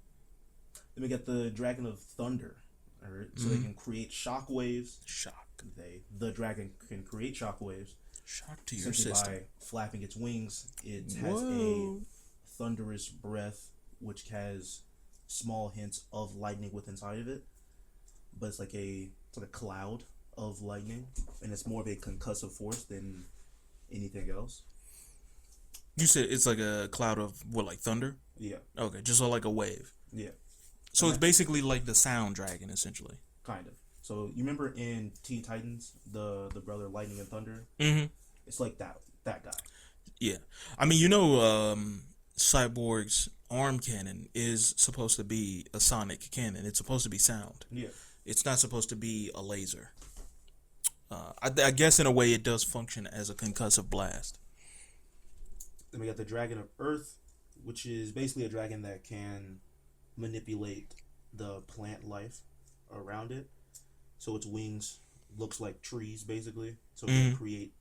Then we get the dragon of thunder. All right. So they can create shock waves. Shock. The dragon can create shock waves Shock to your simply system. by flapping its wings. It has Whoa. a thunderous breath, which has small hints of lightning with inside of it. But it's like a cloud of lightning, and it's more of a concussive force than anything else. You said it's like a cloud of what, like thunder? Yeah. Okay, just like a wave. Yeah. So it's basically like the sound dragon, essentially. Kind of. So you remember in Teen Titans, the brother Lightning and Thunder? Mm-hmm. It's like that guy. Yeah, I mean, Cyborg's arm cannon is supposed to be a sonic cannon. It's supposed to be sound. Yeah. It's not supposed to be a laser. I guess in a way it does function as a concussive blast. Then we got the Dragon of Earth, which is basically a dragon that can manipulate the plant life around it. So its wings looks like trees, basically. So it can create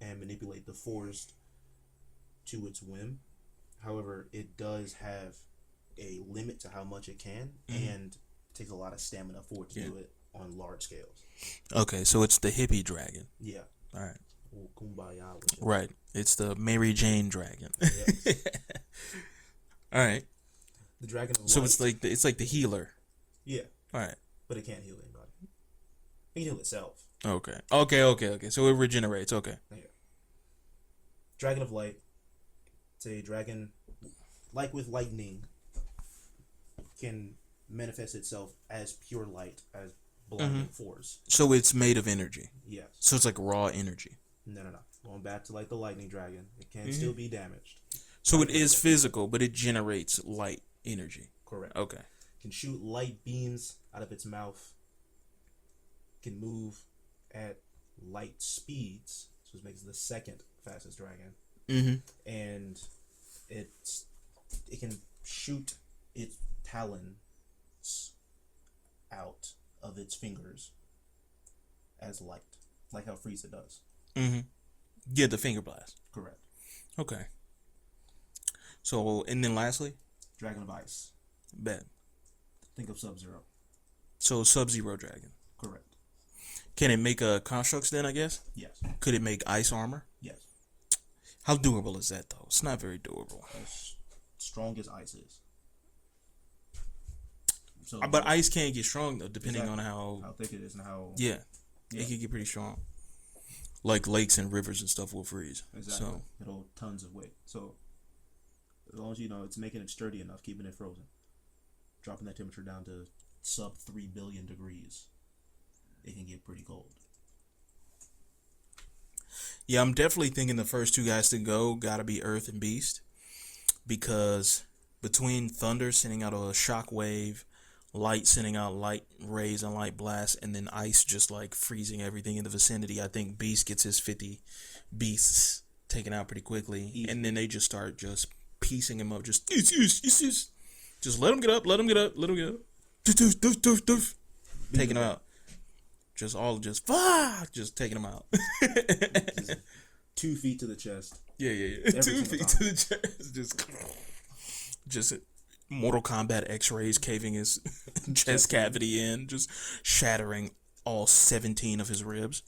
and manipulate the forest to its whim. However, it does have a limit to how much it can, and it takes a lot of stamina for it to do it on large scales. Okay, so it's the hippie dragon. Yeah. All right. Oh, kumbaya with it. Right. It's the Mary Jane dragon. Yes. All right. The Dragon of Light. So it's like the healer. Yeah, All right. but it can't heal anybody. It can heal itself. Okay. So it regenerates. Okay. Yeah. Dragon of Light. It's a dragon, like with lightning, can manifests itself as pure light, as blinding force. So it's made of energy. Yes. So it's like raw energy. No. Going back to like the lightning dragon, it can still be damaged. So it is physical, but it generates light energy. Correct. Okay. Can shoot light beams out of its mouth. Can move at light speeds, so it makes it the second fastest dragon. And it can shoot its talons out of its fingers as light, like how Frieza does. Yeah, the finger blast. Correct. Okay. So, and then lastly? Dragon of Ice. Bet. Think of Sub-Zero. So, Sub-Zero dragon. Correct. Can it make constructs then, I guess? Yes. Could it make ice armor? Yes. How durable is that, though? It's not very durable. As strong as ice is. So, But ice can get strong, though, depending on how thick it is and how... Yeah. It can get pretty strong. Like lakes and rivers and stuff will freeze. Exactly. So, It'll hold tons of weight. So, as long as you know it's making it sturdy enough, keeping it frozen, dropping that temperature down to sub 3 billion degrees, it can get pretty cold. yeah, I'm definitely thinking the first two guys to go gotta be Earth and Beast. Because between Thunder sending out a shock wave, Light sending out light rays and light blasts, and then Ice just like freezing everything in the vicinity, I think Beast gets his 50 beasts taken out pretty quickly. Easy. And then they just start just piecing him up. Just let him get up, let him get up, let him get up. Taking him out. Just taking him out. Just 2 feet to the chest. Yeah. Every 2 single feet time. to the chest. Just Mortal Kombat X-rays caving his chest cavity in, just shattering all 17 of his ribs.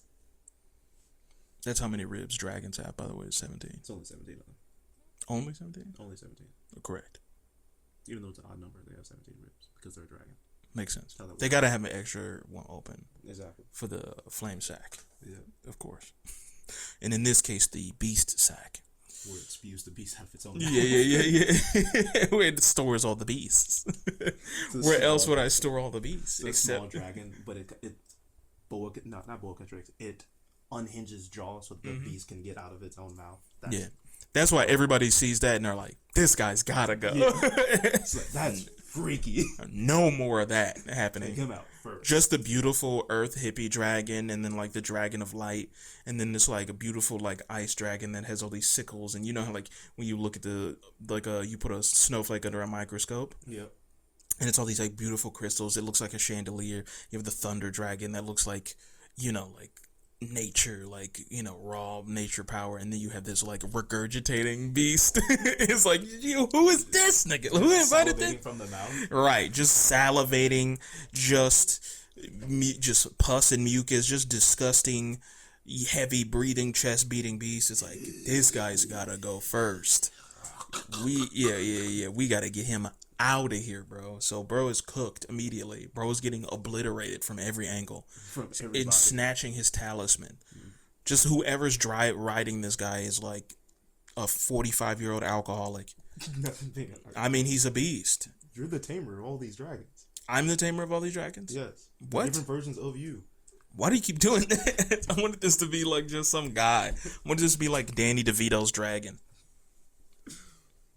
That's how many ribs dragons have, by the way, 17. It's only 17 of them. Only 17? Only 17. Correct. Even though it's an odd number, they have 17 ribs because they're a dragon. Makes sense. How that They works. gotta have an extra one open Exactly. for the flame sack, Yeah. of course. And in this case, the beast sack. Where it spews the beast out of its own. Yeah. Where it stores all the beasts. Where else would I store all the beasts? It's a small dragon, but not boa constricts. It unhinges jaw so the beast can get out of its own mouth. Yeah. That's why everybody sees that and they're like, this guy's gotta go. It's like, that's freaky. No more of that Take happening. him out first. Just the beautiful earth hippie dragon, and then like the dragon of light, and then this like a beautiful like ice dragon that has all these sickles. And you know how like when you look at you put a snowflake under a microscope, Yep. and it's all these like beautiful crystals. It looks like a chandelier. You have the thunder dragon that looks like, like nature, like, raw nature power. And then you have this like regurgitating beast. It's like, who is this nigga? Who invited this? Salivating from the mouth. Right, just salivating, just pus and mucus, just disgusting, heavy breathing, chest beating beast. It's like, this guy's gotta go first. We gotta get him out of here, bro. So bro is cooked immediately. Bro is getting obliterated from every angle. From everybody. And snatching his talisman. Just whoever's riding this guy is like a 45-year-old alcoholic. I mean, he's a beast. You're the tamer of all these dragons. I'm the tamer of all these dragons? Yes. What? Different versions of you. Why do you keep doing that? I wanted this to be like just some guy. I wanted this to be like Danny DeVito's dragon.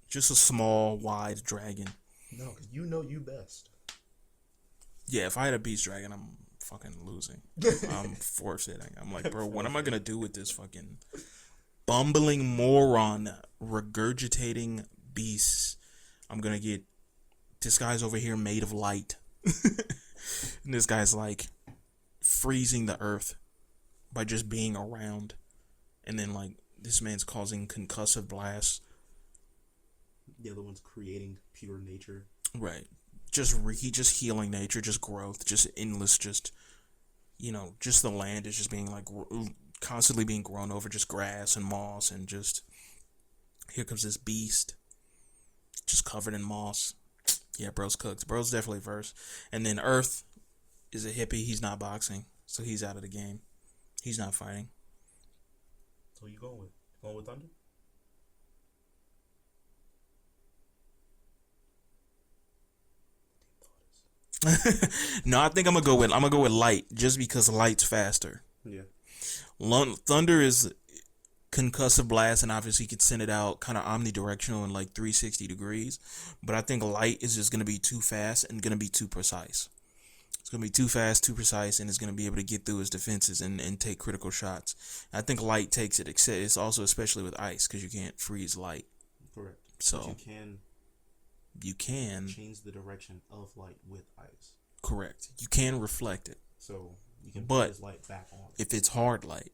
Just a small, wide dragon. No, because you know you best. Yeah, if I had a beast dragon, I'm fucking losing. I'm forfeiting. I'm like, bro, what am I gonna do with this fucking bumbling moron regurgitating beasts? I'm gonna get this guy's over here made of light. And this guy's like freezing the earth by just being around. And then like this man's causing concussive blasts. The other one's creating pure nature. Right. Just healing nature, just growth, just endless, just the land is just being like constantly being grown over, just grass and moss, and just here comes this beast just covered in moss. Yeah, bro's cooked. Bro's definitely first. And then Earth is a hippie. He's not boxing, so he's out of the game. He's not fighting. So you going with? Going with Thunder? No, I think I'm gonna go with light just because light's faster. Yeah. Thunder is concussive blast, and obviously you could send it out kind of omnidirectional in like 360 degrees. But I think light is just gonna be too fast and gonna be too precise. It's gonna be too fast, too precise, and it's gonna be able to get through his defenses and take critical shots. I think light takes it. Except it's also especially with ice because you can't freeze light. Correct. So But you can change the direction of light with ice. correct. You can reflect it. So you can But put his light back on. if it's hard light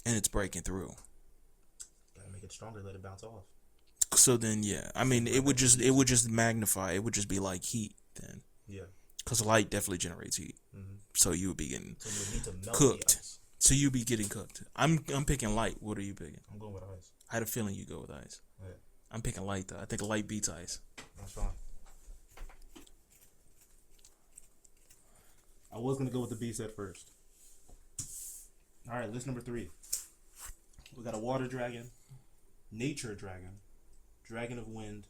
and it's breaking through, Gotta make it stronger, let it bounce off. so then yeah, I mean it would just magnify. It would just be like heat then, Yeah. because light definitely generates heat. Mm-hmm. So you would be getting So you would need to melt cooked. the ice. So you be getting cooked. I'm picking light. What are you picking? I'm going with ice. I had a feeling you go with ice. Yeah. I'm picking light though. I think light beats ice. That's fine. I was gonna go with the B set first. All right, list number 3. We got a water dragon, nature dragon, dragon of wind,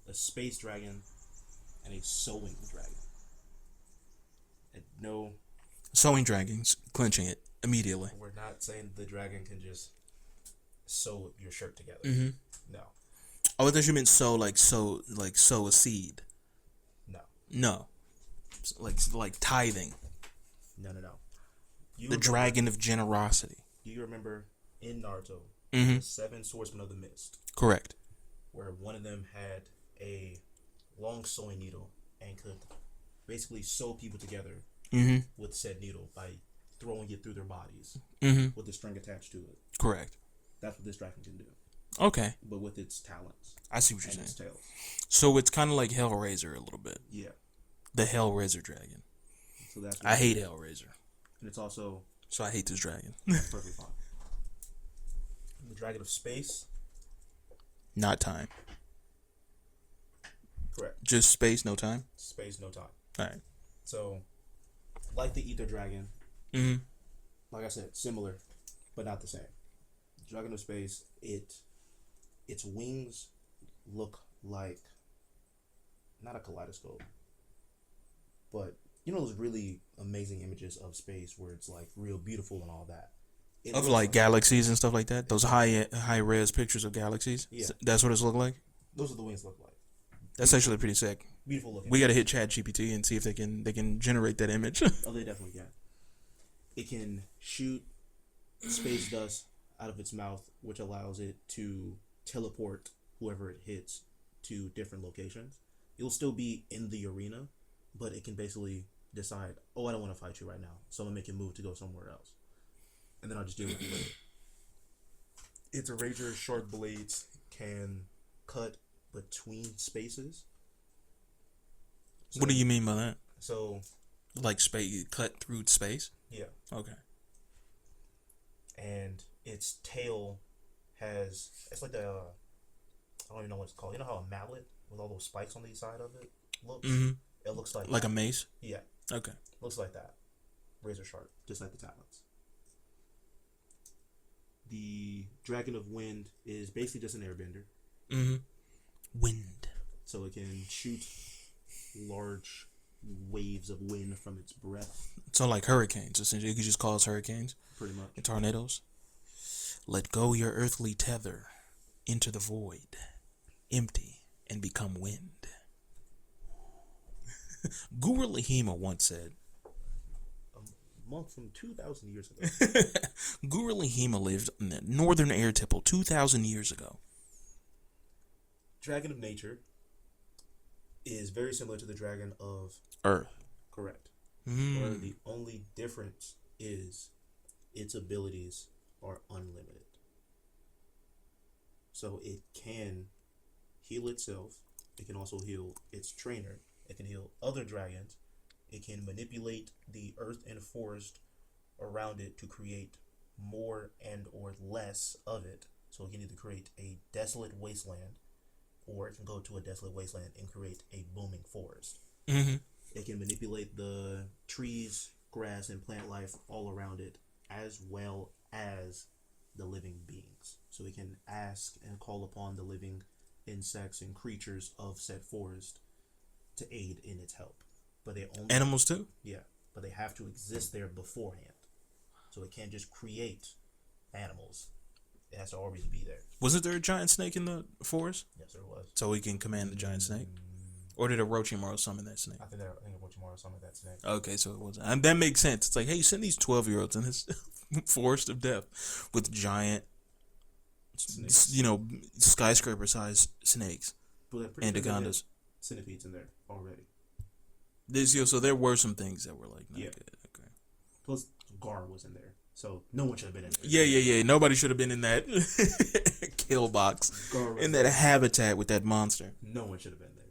a space dragon, and a sowing dragon. And no, Sowing dragons, clinching it immediately. we're not saying the dragon can just sew your shirt together. Mm-hmm. No, Oh, I thought you meant sow sow a seed. no, No, like tithing. no. You The remember- dragon of generosity. Do you remember in Naruto, Mm-hmm. the 7 swordsmen of the mist, Correct. where one of them had a long sewing needle and could basically sew people together Mm-hmm. with said needle by throwing it through their bodies Mm-hmm. with the string attached to it. Correct. That's what this dragon can do, Okay, but with its talons I see what you're and saying. its tail. So it's kind of like Hellraiser a little bit. Yeah, The Hellraiser dragon. so that's what I hate Hellraiser, and it's also so I hate this dragon. perfectly fine. The dragon of space, Not time. correct. Just space, no time. Space, no time. All right. So, like the ether dragon, Mm-hmm. like I said, similar, but not the same. Dragon of space, its wings look like not a kaleidoscope, but you know those really amazing images of space where it's like real beautiful and all that. It Of looks like galaxies and stuff like that. Those high res pictures of galaxies. Yeah. That's what it's look like. those are the wings look like. That's actually pretty sick. Beautiful looking. We got to hit Chat GPT and see if they can generate that image. Oh, they definitely can. It can shoot space dust out of its mouth, which allows it to teleport whoever it hits to different locations. It'll still be in the arena, but it can basically decide, oh, I don't want to fight you right now, so I'm gonna make it move to go somewhere else, and then I'll just deal with you later. Its razor sharp blades can cut between spaces. What do you mean by that? So Like space cut through space? yeah, Okay. and its tail has it's like the I don't even know what it's called. You know how a mallet with all those spikes on the side of it looks? Mm-hmm. It looks like Like a mace? yeah, Okay. looks like that, razor sharp, just like the talons. The dragon of wind is basically just an airbender, Mm-hmm. Wind. so it can shoot large waves of wind from its breath, So like hurricanes, essentially. You could just cause hurricanes pretty much. and tornadoes. Let go your earthly tether into the void, empty, and become wind. Guru Lahima once said, A monk from 2,000 years ago. Guru Lahima lived in the northern air tipple 2,000 years ago. Dragon of nature is very similar to the dragon of Earth. correct. Mm. Where the only difference is its abilities are unlimited. So it can heal itself. It can also heal its trainer. It can heal other dragons. It can manipulate the earth and forest around it to create more and or less of it. So it can either create a desolate wasteland, or it can go to a desolate wasteland and create a booming forest. Mm-hmm. It can manipulate the trees, grass, and plant life all around it, as well as the living beings. So it can ask and call upon the living insects and creatures of said forest to aid in its help. but they only Animals too. but they have to exist there beforehand. So it can't just create animals. It has to always be there. Wasn't there a giant snake in the forest? Yes, there was. So he can command the giant snake? Or did Orochimaru summon that snake? I think Orochimaru summoned that snake. Okay, so it wasn't. And that makes sense. It's like, hey, send these 12-year-olds in this forest of death with giant, Snakes. skyscraper-sized snakes But I'm pretty and sure they had anacondas. centipedes in there already. So there were some things that were like, not Yeah. good. Okay. Plus, Gar was in there. So no one should have been in there. Yeah. Nobody should have been in that kill box, Gar was in that habitat with that monster. No one should have been there.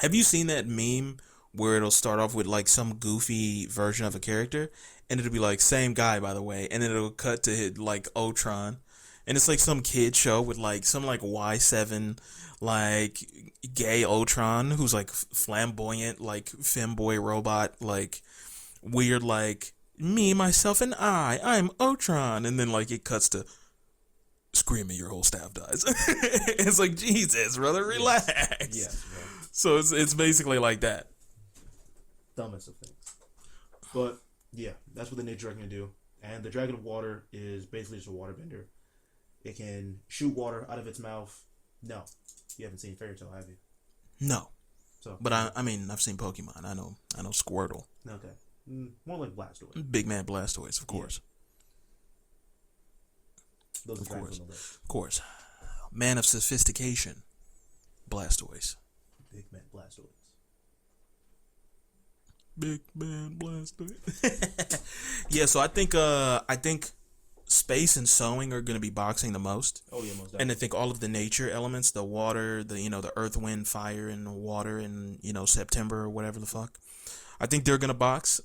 Have you seen that meme where it'll start off with like some goofy version of a character, and it'll be like, same guy, by the way, and then it'll cut to hit like Ultron, and it's like some kid show with like some like Y7 like gay Ultron who's like flamboyant like femboy robot like weird like me myself and I'm Ultron, and then like it cuts to screaming your whole staff dies. It's like, Jesus, brother, relax. Yes, bro. So it's basically like that. Dumbest of things. But yeah, that's what the nature dragon can do. And the dragon of water is basically just a waterbender. It can shoot water out of its mouth. No, you haven't seen Fairy Tail, have you? No, So, but I mean I've seen Pokemon. I know Squirtle, okay, more like Blastoise. Big Man Blastoise, of course, Those are of dragons course. on the list. of course. Man of sophistication, Blastoise. Big man Blastoise. Big Man Blastoise. Yeah, so I think space and sewing are gonna be boxing the most. Oh yeah, most definitely. And I think all of the nature elements, the water, the earth, wind, fire, and water, and September or whatever the fuck, I think they're gonna box.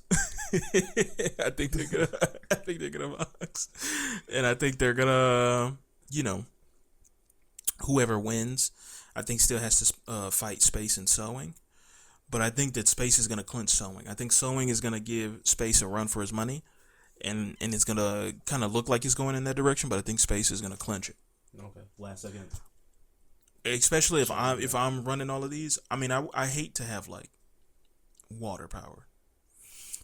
I think they're gonna box, and I think they're gonna, whoever wins, I think still has to fight space and sewing. But I think that space is gonna clinch sewing. I think sewing is gonna give space a run for his money. And it's gonna kind of look like it's going in that direction, but I think space is gonna clinch it. Okay, last second. Especially if I'm running all of these. I mean, I hate to have like water power.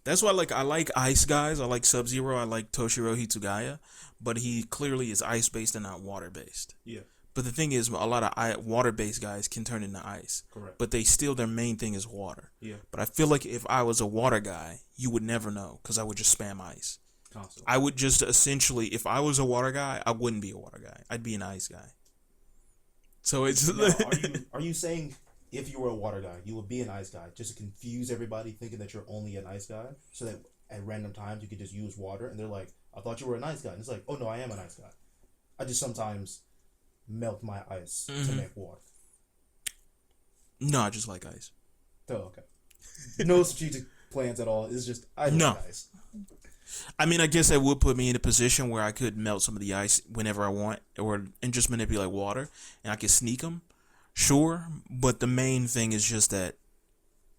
That's why I like ice guys. I like Sub-Zero. I like Toshiro Hitsugaya, but he clearly is ice based and not water based. Yeah, But the thing is, a lot of water based guys can turn into ice. correct. But their main thing is water. Yeah, But I feel like if I was a water guy, you would never know because I would just spam ice. constantly. I would just essentially, if I was a water guy, I wouldn't be a water guy. I'd be an ice guy. So it's. Now, are you saying if you were a water guy, you would be an ice guy just to confuse everybody thinking that you're only an ice guy, so that at random times you could just use water, and they're like, "I thought you were an ice guy," and it's like, "Oh no, I am an ice guy. I just sometimes melt my ice to make water." No, I just like ice. Oh, okay. No strategic plans at all. It's just I like No. ice. I mean, I guess that would put me in a position where I could melt some of the ice whenever I want, and just manipulate water, and I could sneak them. Sure, but the main thing is just that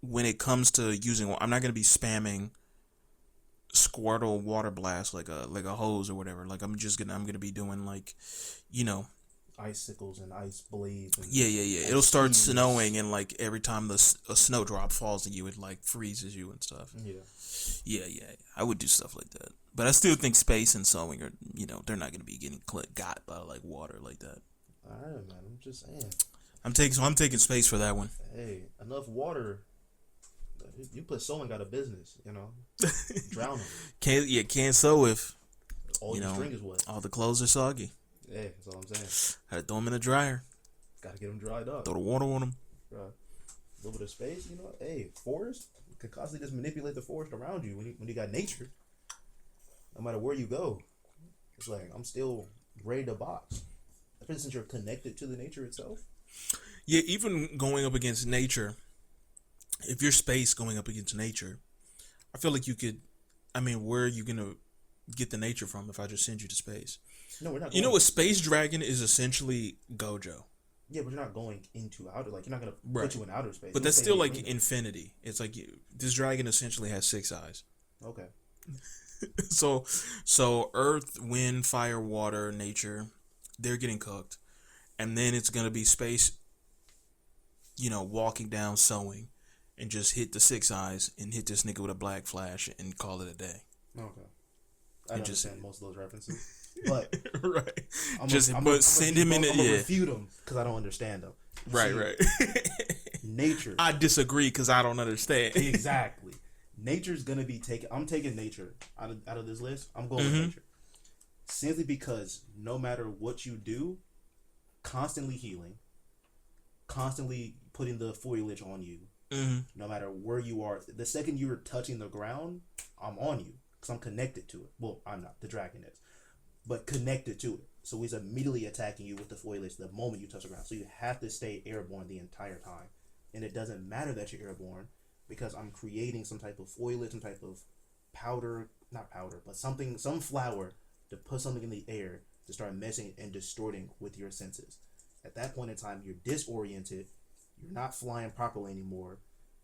when it comes to using, I'm not gonna be spamming Squirtle water blast like a hose or whatever. Like I'm gonna be doing like, Icicles and ice blades. And yeah. It'll start snowing, and like every time a snowdrop falls on you, it like freezes you and stuff. Yeah. Yeah. I would do stuff like that. But I still think space and sewing are, they're not gonna be getting got by like water like that. All right, man. I'm just saying. I'm taking space for that one. Hey, enough water. You put sewing out of business. Drown them. Can't sew if All your string is wet. all the clothes are soggy. Yeah, that's all I'm saying. Had to throw them in the dryer. Gotta get them dried up. Throw the water on them. Right. A little bit of space, Hey, forest. You can constantly just manipulate the forest around you when you got nature. No matter where you go, it's like I'm still ready to box. Especially since you're connected to the nature itself. Yeah, even going up against nature. If your space going up against nature, I feel like you could. I mean, where are you gonna get the nature from if I just send you to space? No, we're not. You know, a space dragon is essentially Gojo. Yeah, but you're not going into outer. Like you're not gonna Right. put you in outer space. But You'll that's stay still in like between them. infinity. It's like this dragon essentially has 6 eyes. Okay. So earth, wind, fire, water, nature, they're getting cooked. And then it's going to be space, walking down, sewing. and just hit the 6 eyes and hit this nigga with a black flash and call it a day. Okay. I And don't just- understand most of those references. But Right. I'm Send him in. I'm gonna Yeah. refute them because I don't understand them. You Right. see, Right. Nature. I disagree because I don't understand. Exactly. Nature's gonna be taken. I'm taking nature out of this list. I'm going with nature, simply because no matter what you do, constantly healing, constantly putting the foliage on you. No matter where you are, the second you're touching the ground, I'm on you because I'm connected to it. Well, I'm not. The dragon is, but connected to it. So he's immediately attacking you with the foliage the moment you touch the ground. So you have to stay airborne the entire time, and it doesn't matter that you're airborne because I'm creating some type of foliage, some type of powder, not powder, but something, some flower to put something in the air to start messing and distorting with your senses. At that point in time, you're disoriented. You're not flying properly anymore.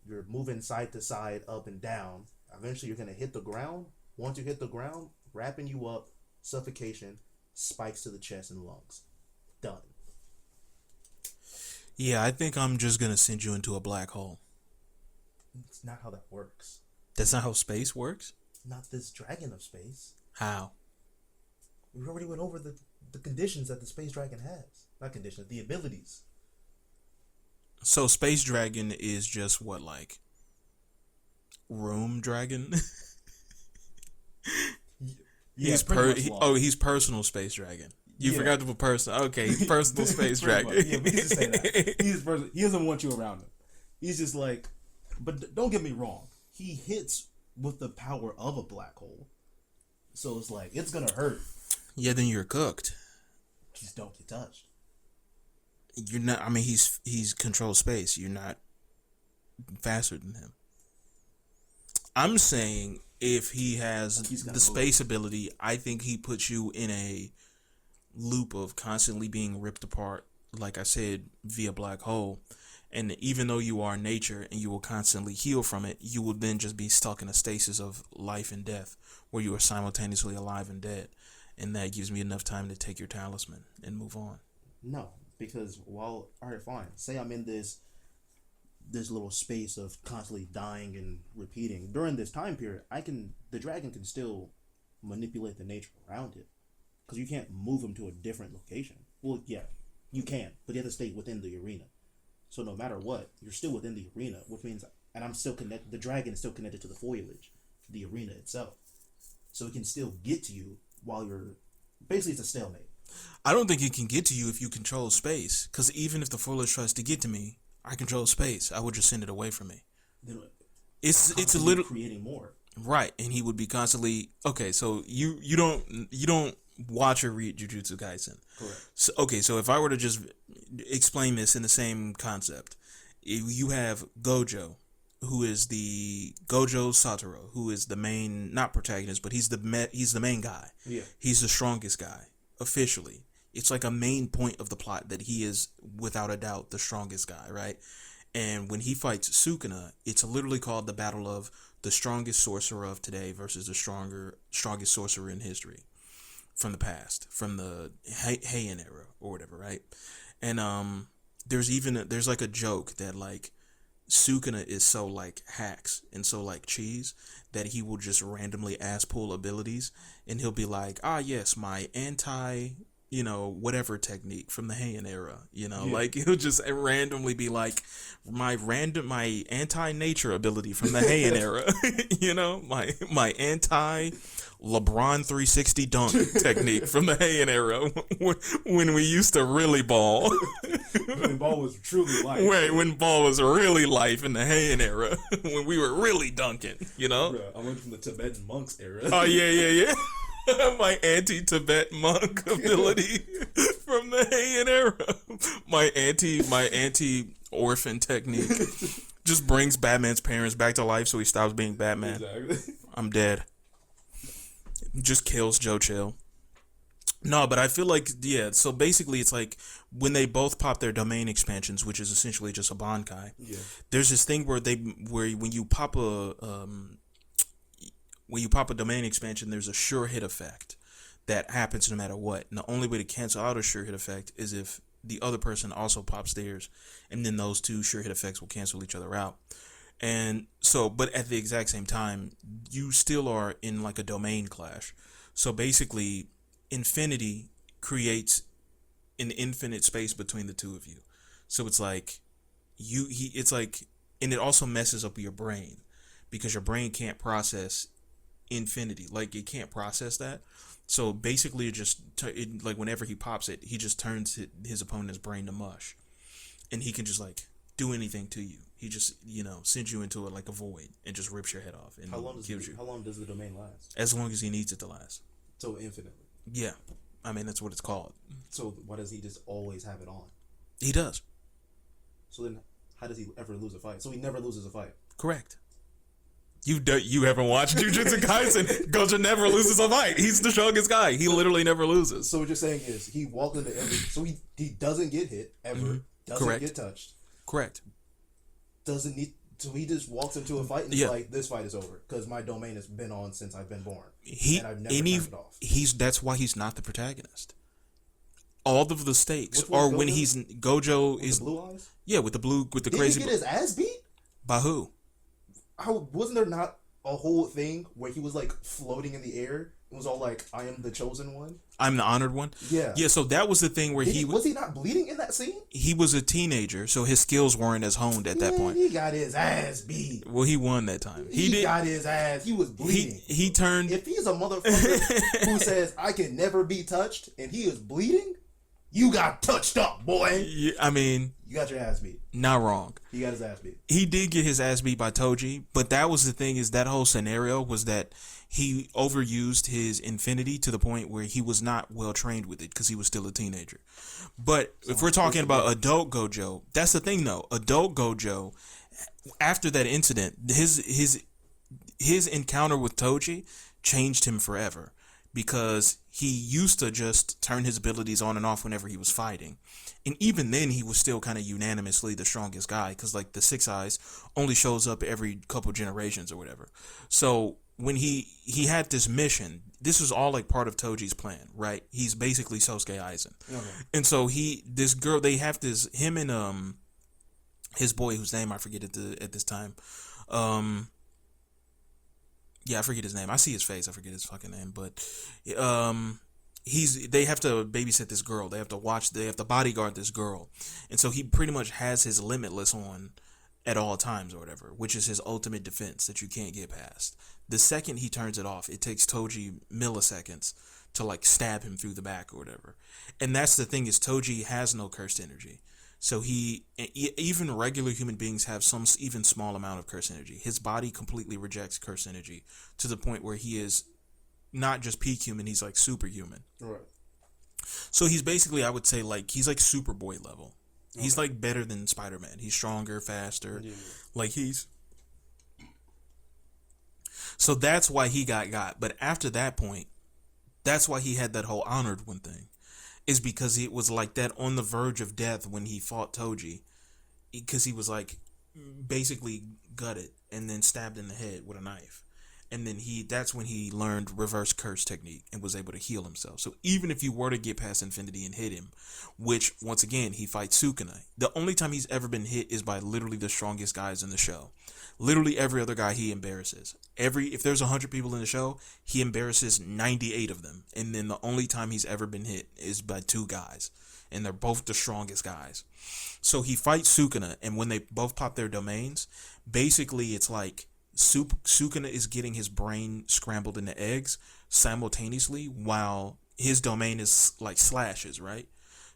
You're moving side to side, up and down. Eventually, you're going to hit the ground. Once you hit the ground, wrapping you up, suffocation, spikes to the chest and lungs. Done. Yeah, I think I'm just gonna send you into a black hole. It's not how that works. That's not how space works. Not this dragon of space. How? We already went over the conditions that the space dragon has. Not conditions, the abilities. So space dragon is just what, like room dragon? He's he's personal space dragon. You forgot to put personal. Okay, he's personal space dragon. Yeah, we can just say that. He doesn't want you around him. He's just like, but don't get me wrong. He hits with the power of a black hole. So it's like, it's going to hurt. Yeah, then you're cooked. Just don't get touched. You're not. I mean, he's controls space. You're not faster than him. I'm saying if he has the space ability, I think he puts you in a loop of constantly being ripped apart, like I said, via black hole. And even though you are nature and you will constantly heal from it, you will then just be stuck in a stasis of life and death, where you are simultaneously alive and dead. And that gives me enough time to take your talisman and move on. No, because all right, fine. Say I'm in this little space of constantly dying and repeating. During this time period, the dragon can still manipulate the nature around it. Because you can't move him to a different location. Well, yeah, you can, but you have to stay within the arena. So no matter what, you're still within the arena, which means, and I'm still connected, the dragon is still connected to the foliage, the arena itself. So it can still get to you while you're, basically it's a stalemate. I don't think it can get to you if you control space. Because even if the foliage tries to get to me, I control space. I would just send it away from me. Then It's a little creating more. right, and he would be constantly okay. So you don't watch or read Jujutsu Kaisen. Correct. So, okay, so if I were to just explain this in the same concept, you have Gojo, who is the Gojo Satoru, who is the main, not protagonist, but he's the main guy. Yeah. He's the strongest guy officially. It's like a main point of the plot that he is without a doubt the strongest guy, right? And when he fights Sukuna, it's literally called the battle of the strongest sorcerer of today versus the strongest sorcerer in history from the past, from the Heian era or whatever, right? And there's like a joke that like Sukuna is so like hacks and so like cheese that he will just randomly ass pull abilities, and he'll be like, yes, my anti whatever technique from the Heian era, like he'll just randomly be like my anti-nature ability from the Heian era, my anti LeBron 360 dunk technique from the Heian era when we used to really ball. When ball was truly life. Right, when ball was really life in the Heian era, when we were really dunking, Bruh, I went from the Tibetan monks era. Oh, yeah. My anti-Tibet monk ability from the Heian era. My anti-orphan technique just brings Batman's parents back to life so he stops being Batman. Exactly. I'm dead. Just kills Joe Chill. No, but I feel like, yeah, so basically it's like when they both pop their domain expansions, which is essentially just a Bankai, there's this thing where when you pop a domain expansion, there's a sure hit effect that happens no matter what. And the only way to cancel out a sure hit effect is if the other person also pops theirs, and then those two sure hit effects will cancel each other out. And so, but at the exact same time, you still are in like a domain clash. So basically, infinity creates an infinite space between the two of you. So it's like it's like, and it also messes up your brain because your brain can't process infinity. Like it can't process that. So basically, like whenever he pops it, he just turns his opponent's brain to mush, and he can just like do anything to you. He just sends you into like a void and just rips your head off and kills you. How long does the domain last? As long as he needs it to last. So infinitely. Yeah, I mean that's what it's called. So why does he just always have it on? He does. So then, how does he ever lose a fight? So he never loses a fight. Correct. You haven't watched Jujutsu Kaisen? Gojo never loses a fight. He's the strongest guy. He literally never loses. So what you're saying is he walked into every. So he doesn't get hit ever. Mm-hmm. Doesn't Correct. get touched. Correct. Doesn't need. So he just walks into a fight and is like, "This fight is over because my domain has been on since I've been born, and I've never turned it off." That's why he's not the protagonist. All of the stakes Which one's are when Gojo? Gojo With is the blue eyes. yeah with the Did crazy he get his ass beat? by who? Wasn't there not a whole thing where he was like floating in the air? It was all like, "I am the chosen one." I'm the honored one. Yeah. Yeah. So that was the thing where Was he not bleeding in that scene? he was a teenager, so his skills weren't as honed at that point. He got his ass beat. Well, he won that time. He got his ass. He was bleeding. He turned. If he's a motherfucker who says I can never be touched and he is bleeding, you got touched up, boy. I mean, You got your ass beat. not wrong. He got his ass beat. He did get his ass beat by Toji, but that was the thing, is that whole scenario was that he overused his infinity to the point where he was not well trained with it because he was still a teenager. But if we're talking about adult Gojo, that's the thing though. Adult Gojo, after that incident, his encounter with Toji changed him forever, because he used to just turn his abilities on and off whenever he was fighting. And even then, he was still kind of unanimously the strongest guy, because like the Six Eyes only shows up every couple generations or whatever. So when he had this mission, this was all like part of Toji's plan, right? He's basically Sosuke Aizen. Okay. And so him and his boy, whose name I forget at this time. Yeah, I forget his name. I see his face. I forget his fucking name. But they have to babysit this girl. They have to bodyguard this girl. And so he pretty much has his limitless on at all times or whatever, which is his ultimate defense that you can't get past. The second he turns it off, it takes Toji milliseconds to like stab him through the back or whatever. And that's the thing, is Toji has no cursed energy. So even regular human beings have some even small amount of curse energy. His body completely rejects curse energy to the point where he is not just peak human, he's like superhuman. Right. So he's basically, I would say, like, he's like Superboy level. Okay. He's like better than Spider-Man. He's stronger, faster. Yeah. Like so that's why he got. But after that point, that's why he had that whole honored one thing. Is because it was like that on the verge of death when he fought Toji, because he was like basically gutted and then stabbed in the head with a knife, and then that's when he learned reverse curse technique and was able to heal himself. So even if you were to get past infinity and hit him, which once again he fights Sukuna, the only time he's ever been hit is by literally the strongest guys in the show. Literally every other guy he embarrasses. If there's 100 people in the show, he embarrasses 98 of them. And then the only time he's ever been hit is by two guys. And they're both the strongest guys. So he fights Sukuna, and when they both pop their domains, basically it's like Sukuna is getting his brain scrambled into eggs simultaneously while his domain is like slashes, right?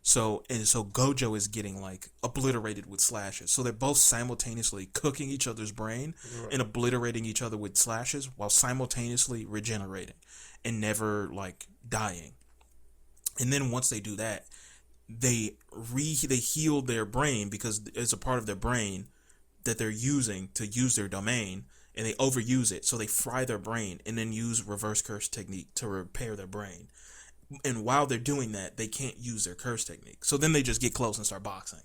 So Gojo is getting like obliterated with slashes. So they're both simultaneously cooking each other's brain and obliterating each other with slashes while simultaneously regenerating and never like dying. And then once they do that, they heal their brain, because it's a part of their brain that they're using to use their domain, and they overuse it. So they fry their brain and then use reverse curse technique to repair their brain. And while they're doing that, they can't use their curse technique. So then they just get close and start boxing.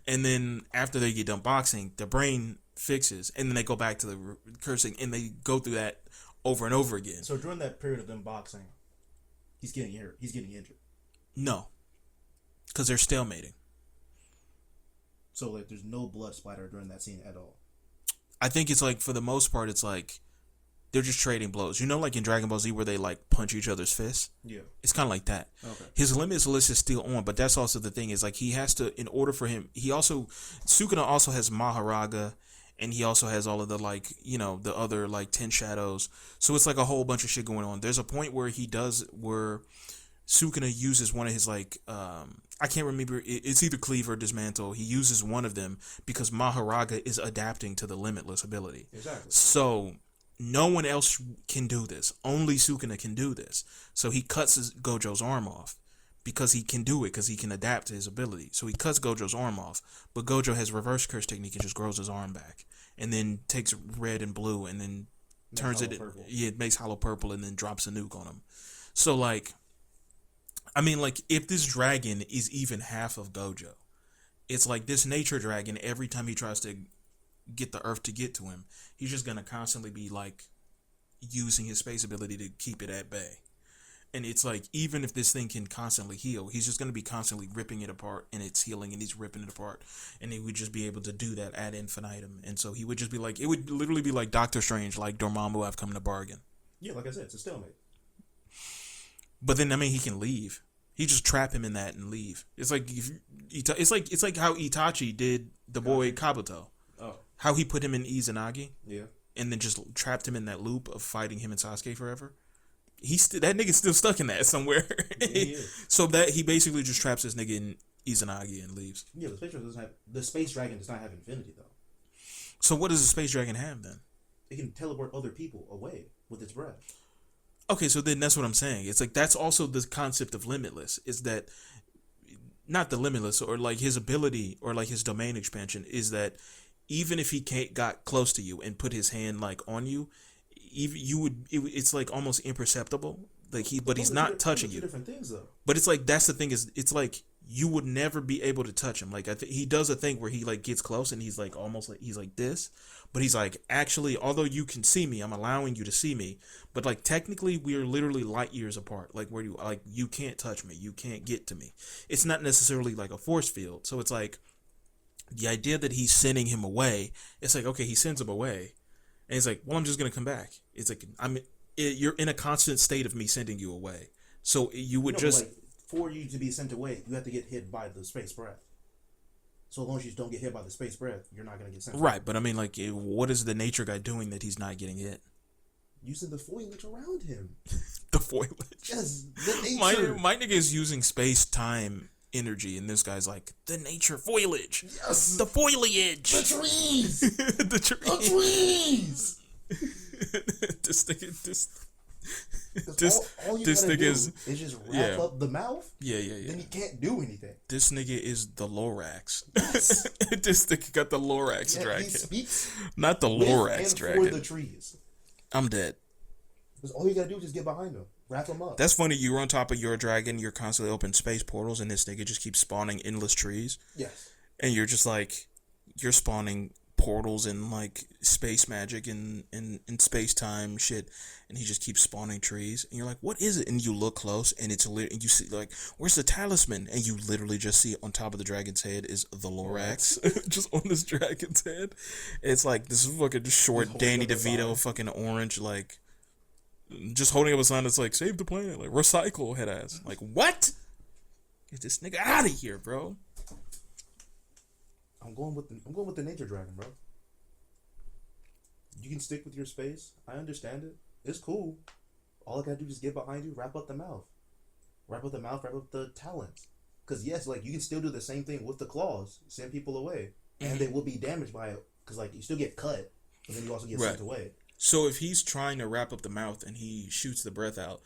And then after they get done boxing, their brain fixes, and then they go back to the cursing, and they go through that over and over again. So during that period of them boxing, he's getting hurt. He's getting injured. No, because they're stalemating. So like, there's no blood splatter during that scene at all. I think it's like for the most part, it's like they're just trading blows. You know, like in Dragon Ball Z where they like punch each other's fists. Yeah. It's kind of like that. Okay. His limitless is still on, but that's also the thing is like he has to, in order for him, Sukuna also has Maharaga, and he also has all of the like, you know, the other like 10 shadows. So it's like a whole bunch of shit going on. There's a point where Sukuna uses one of his like, I can't remember, it's either cleave or dismantle. He uses one of them because Maharaga is adapting to the limitless ability. Exactly. So no one else can do this. Only Sukuna can do this. So he cuts Gojo's arm off because he can do it, because he can adapt to his ability. So he cuts Gojo's arm off, but Gojo has reverse curse technique and just grows his arm back, and then takes red and blue and then turns it. Purple. Yeah, it makes hollow purple and then drops a nuke on him. So like, I mean, like if this dragon is even half of Gojo, it's like this nature dragon. Every time he tries to get the earth to get to him, he's just gonna constantly be like using his space ability to keep it at bay. And it's like, even if this thing can constantly heal, he's just gonna be constantly ripping it apart, and it's healing and he's ripping it apart, and he would just be able to do that ad infinitum. And so he would just be like, it would literally be like Doctor Strange, like Dormammu, I've come to bargain. Yeah, like I said, it's a stalemate. But then I mean, he can leave. He just trap him in that and leave. It's like it's like how Itachi did the boy Kabuto. Oh. How he put him in Izanagi. Yeah. And then just trapped him in that loop of fighting him and Sasuke forever. That nigga's still stuck in that somewhere. Yeah. So that he basically just traps this nigga in Izanagi and leaves. Yeah, the space dragon does not have infinity though. So what does the space dragon have then? It can teleport other people away with its breath. Okay, so then that's what I'm saying. It's like that's also the concept of limitless. Is that not the limitless, or like his ability or like his domain expansion is that even if he got close to you and put his hand like on you, even it's like almost imperceptible. Like but he's not touching you. Different things though. But it's like that's the thing is it's like you would never be able to touch him. Like he does a thing where he like gets close and he's like almost like he's like this, but he's like, actually, although you can see me, I'm allowing you to see me, but like technically we are literally light years apart. Like where you can't touch me, you can't get to me. It's not necessarily like a force field. So it's like the idea that he's sending him away. It's like, okay, he sends him away, and he's like, well, I'm just gonna come back. It's like you're in a constant state of me sending you away. So you would for you to be sent away, you have to get hit by the space breath. So as long as you don't get hit by the space breath, you're not gonna get sent. Right, but I mean, like, what is the nature guy doing that he's not getting hit? Using the foliage around him. The foliage. Yes, the nature. My nigga is using space time energy, and this guy's like, the nature foliage. Yes, the foliage. the trees. The trees. This nigga, all you this gotta nigga do is just wrap up the mouth. Yeah. Then you can't do anything. This nigga is the Lorax. Yes. This nigga got the Lorax dragon. He speaks not the with Lorax and dragon. for the trees. I'm dead. Because all you gotta do is just get behind him, wrap him up. That's funny. You're on top of your dragon. You're constantly open space portals, and this nigga just keeps spawning endless trees. Yes. And you're just like, you're spawning portals and like space magic and space time shit, and he just keeps spawning trees, and you're like, what is it? And you look close, and and you see like, where's the talisman? And you literally just see on top of the dragon's head is the Lorax, just on this dragon's head. It's like this fucking short Danny DeVito fucking orange, like just holding up a sign that's like, save the planet, like recycle, head ass. Like, what? Get this nigga out of here, bro. I'm going with the nature dragon, bro. You can stick with your space. I understand it. It's cool. All I gotta do is get behind you, wrap up the mouth. Wrap up the talons. Because yes, like you can still do the same thing with the claws. Send people away. And they will be damaged by it. Because like you still get cut, but then you also get sent away. So if he's trying to wrap up the mouth and he shoots the breath out,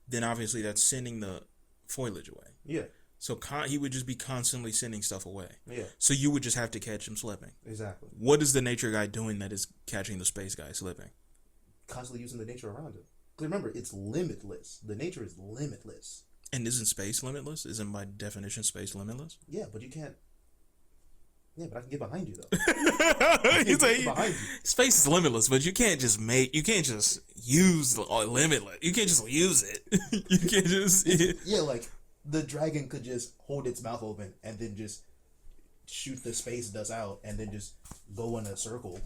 then obviously that's sending the foliage away. Yeah. So he would just be constantly sending stuff away. Yeah. So you would just have to catch him slipping. Exactly. What is the nature guy doing that is catching the space guy slipping? Constantly using the nature around it. Because remember, it's limitless. The nature is limitless. And isn't space limitless? Isn't by definition space limitless? Yeah, but you can't. Yeah, but I can get behind you though. He's like, space is limitless, but you can't just use the limitless. You can't just use it. You can't just. Yeah, like. The dragon could just hold its mouth open and then just shoot the space dust out and then just go in a circle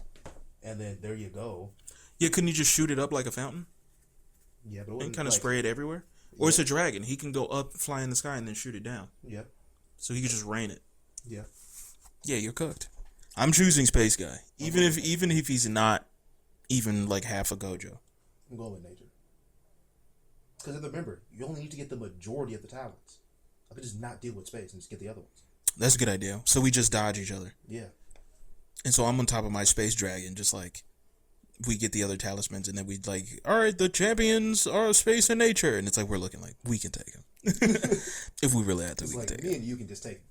and then there you go. Yeah, couldn't you just shoot it up like a fountain Yeah, but it and wouldn't, kind of like, spray it everywhere? Or it's a dragon. He can go up, fly in the sky, and then shoot it down. Yeah, So he could just rain it. yeah. Yeah, you're cooked. I'm choosing Space Guy, even if he's not even like half a Gojo. I'm going with nature. Because remember, you only need to get the majority of the talents. I could just not deal with space and just get the other ones. That's a good idea. So we just dodge each other. Yeah. And so I'm on top of my space dragon, just like we get the other talismans, and then we like, all right, the champions are space and nature, and it's like we're looking like we can take him if we really had to. It's We like can take me him. and you can just take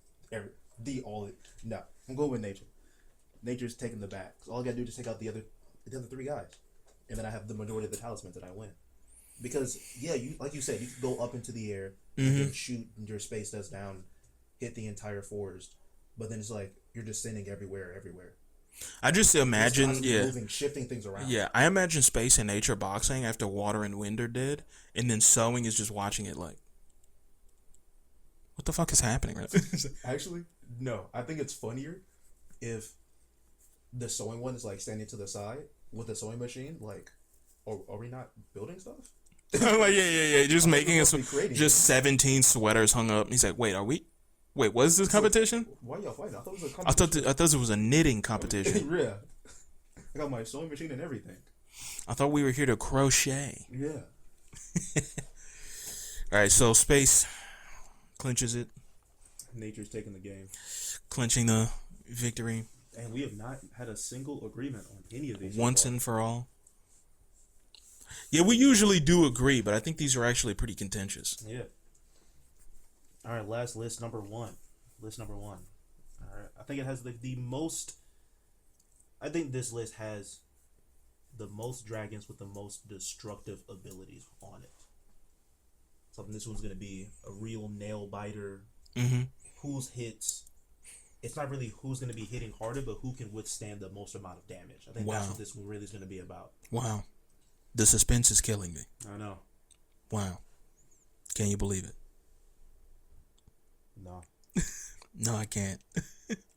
all. No, I'm going with nature. Nature's taking the back. So all I gotta do is just take out the other three guys, and then I have the majority of the talismans, and I win. Because yeah, you like you said, you can go up into the air and then shoot, and your space does down, hit the entire forest. But then it's like you're just sending everywhere. I just imagine, Constantly yeah, moving, shifting things around. yeah. I imagine space and nature boxing after water and wind are dead, and then sewing is just watching it like, what the fuck is happening right now? Actually, no. I think it's funnier if the sewing one is like standing to the side with the sewing machine. Like, are we not building stuff? I'm like, yeah. Just making us supposed to be creating just 17 sweaters hung up. He's like, wait, are we? Wait, what is this competition? Why y'all fighting? I thought it was a I competition. thought it was a knitting competition. Yeah. I got my sewing machine and everything. I thought we were here to crochet. Yeah. All right, so space clinches it, Nature's taking the game. clinching the victory And we have not had a single agreement on any of these. so once far. and for all. Yeah, we usually do agree, but I think these are actually pretty contentious. Yeah. All right, last list number one. All right. I think it has the most. I think this list has the most dragons with the most destructive abilities on it. So this one's going to be a real nail biter. Mm-hmm. Whose hits. It's not really who's going to be hitting harder, but who can withstand the most amount of damage. I think that's Wow. what this one really is going to be about. Wow. The suspense is killing me. I know. Wow. Can you believe it? No, No, I can't.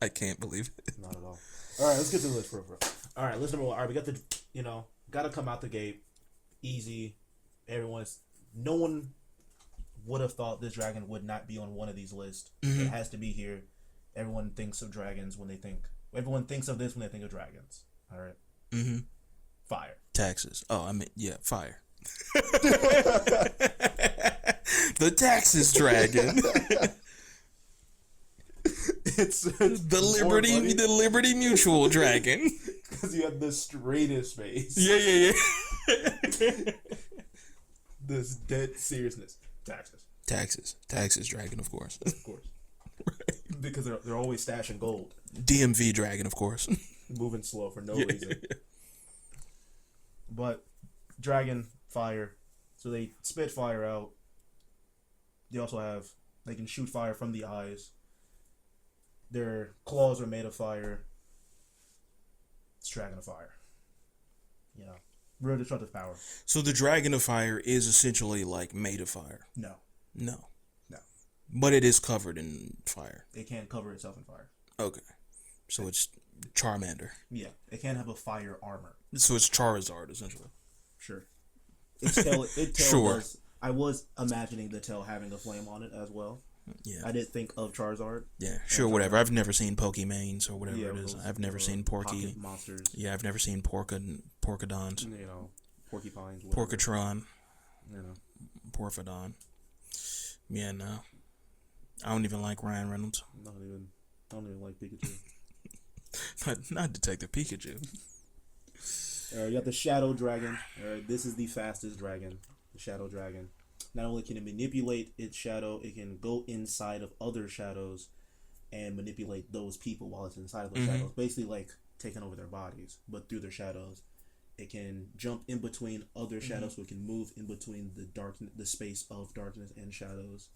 I can't believe it. not at all. All right, let's get to the list, bro. All right, list number one. All right, we got the, got to come out the gate easy. No one would have thought this dragon would not be on one of these lists. It has to be here. Everyone thinks of dragons everyone thinks of this when they think of dragons. All right. Mm-hmm. Fire. Taxes. Oh, I mean, yeah, fire. The taxes dragon. It's The Liberty Mutual dragon. because you have the straightest face. Yeah. This dead seriousness. Taxes dragon, of course. Of course. Because they're always stashing gold. DMV dragon, of course. Moving slow for no reason. But dragon, fire. So they spit fire out. They can shoot fire from the eyes. Their claws are made of fire. It's dragon of fire. Real destructive power. So the dragon of fire is essentially like made of fire. No. No. No. But it is covered in fire. It can't cover itself in fire. Okay. So it's Charmander. Yeah. It can't have a fire armor. So it's Charizard, essentially. Sure. Its tail Sure. does. I was imagining the tail having a flame on it as well. Yeah. I did think of Charizard. Yeah, sure, whatever. I've never seen Pokemanes or whatever it is. those, I've never seen Porky. Pocket monsters. Yeah, I've never seen Porkadons. Porcupines. whatever. Porkatron. You know. Porphodon. Yeah, no. I don't even like Ryan Reynolds. I don't even like Pikachu. Not Detective Pikachu. You got the Shadow Dragon. This is the fastest dragon. The Shadow Dragon. Not only can it manipulate its shadow, it can go inside of other shadows and manipulate those people while it's inside of those shadows. Basically like taking over their bodies, but through their shadows. It can jump in between other shadows, so it can move in between the space of darkness and shadows.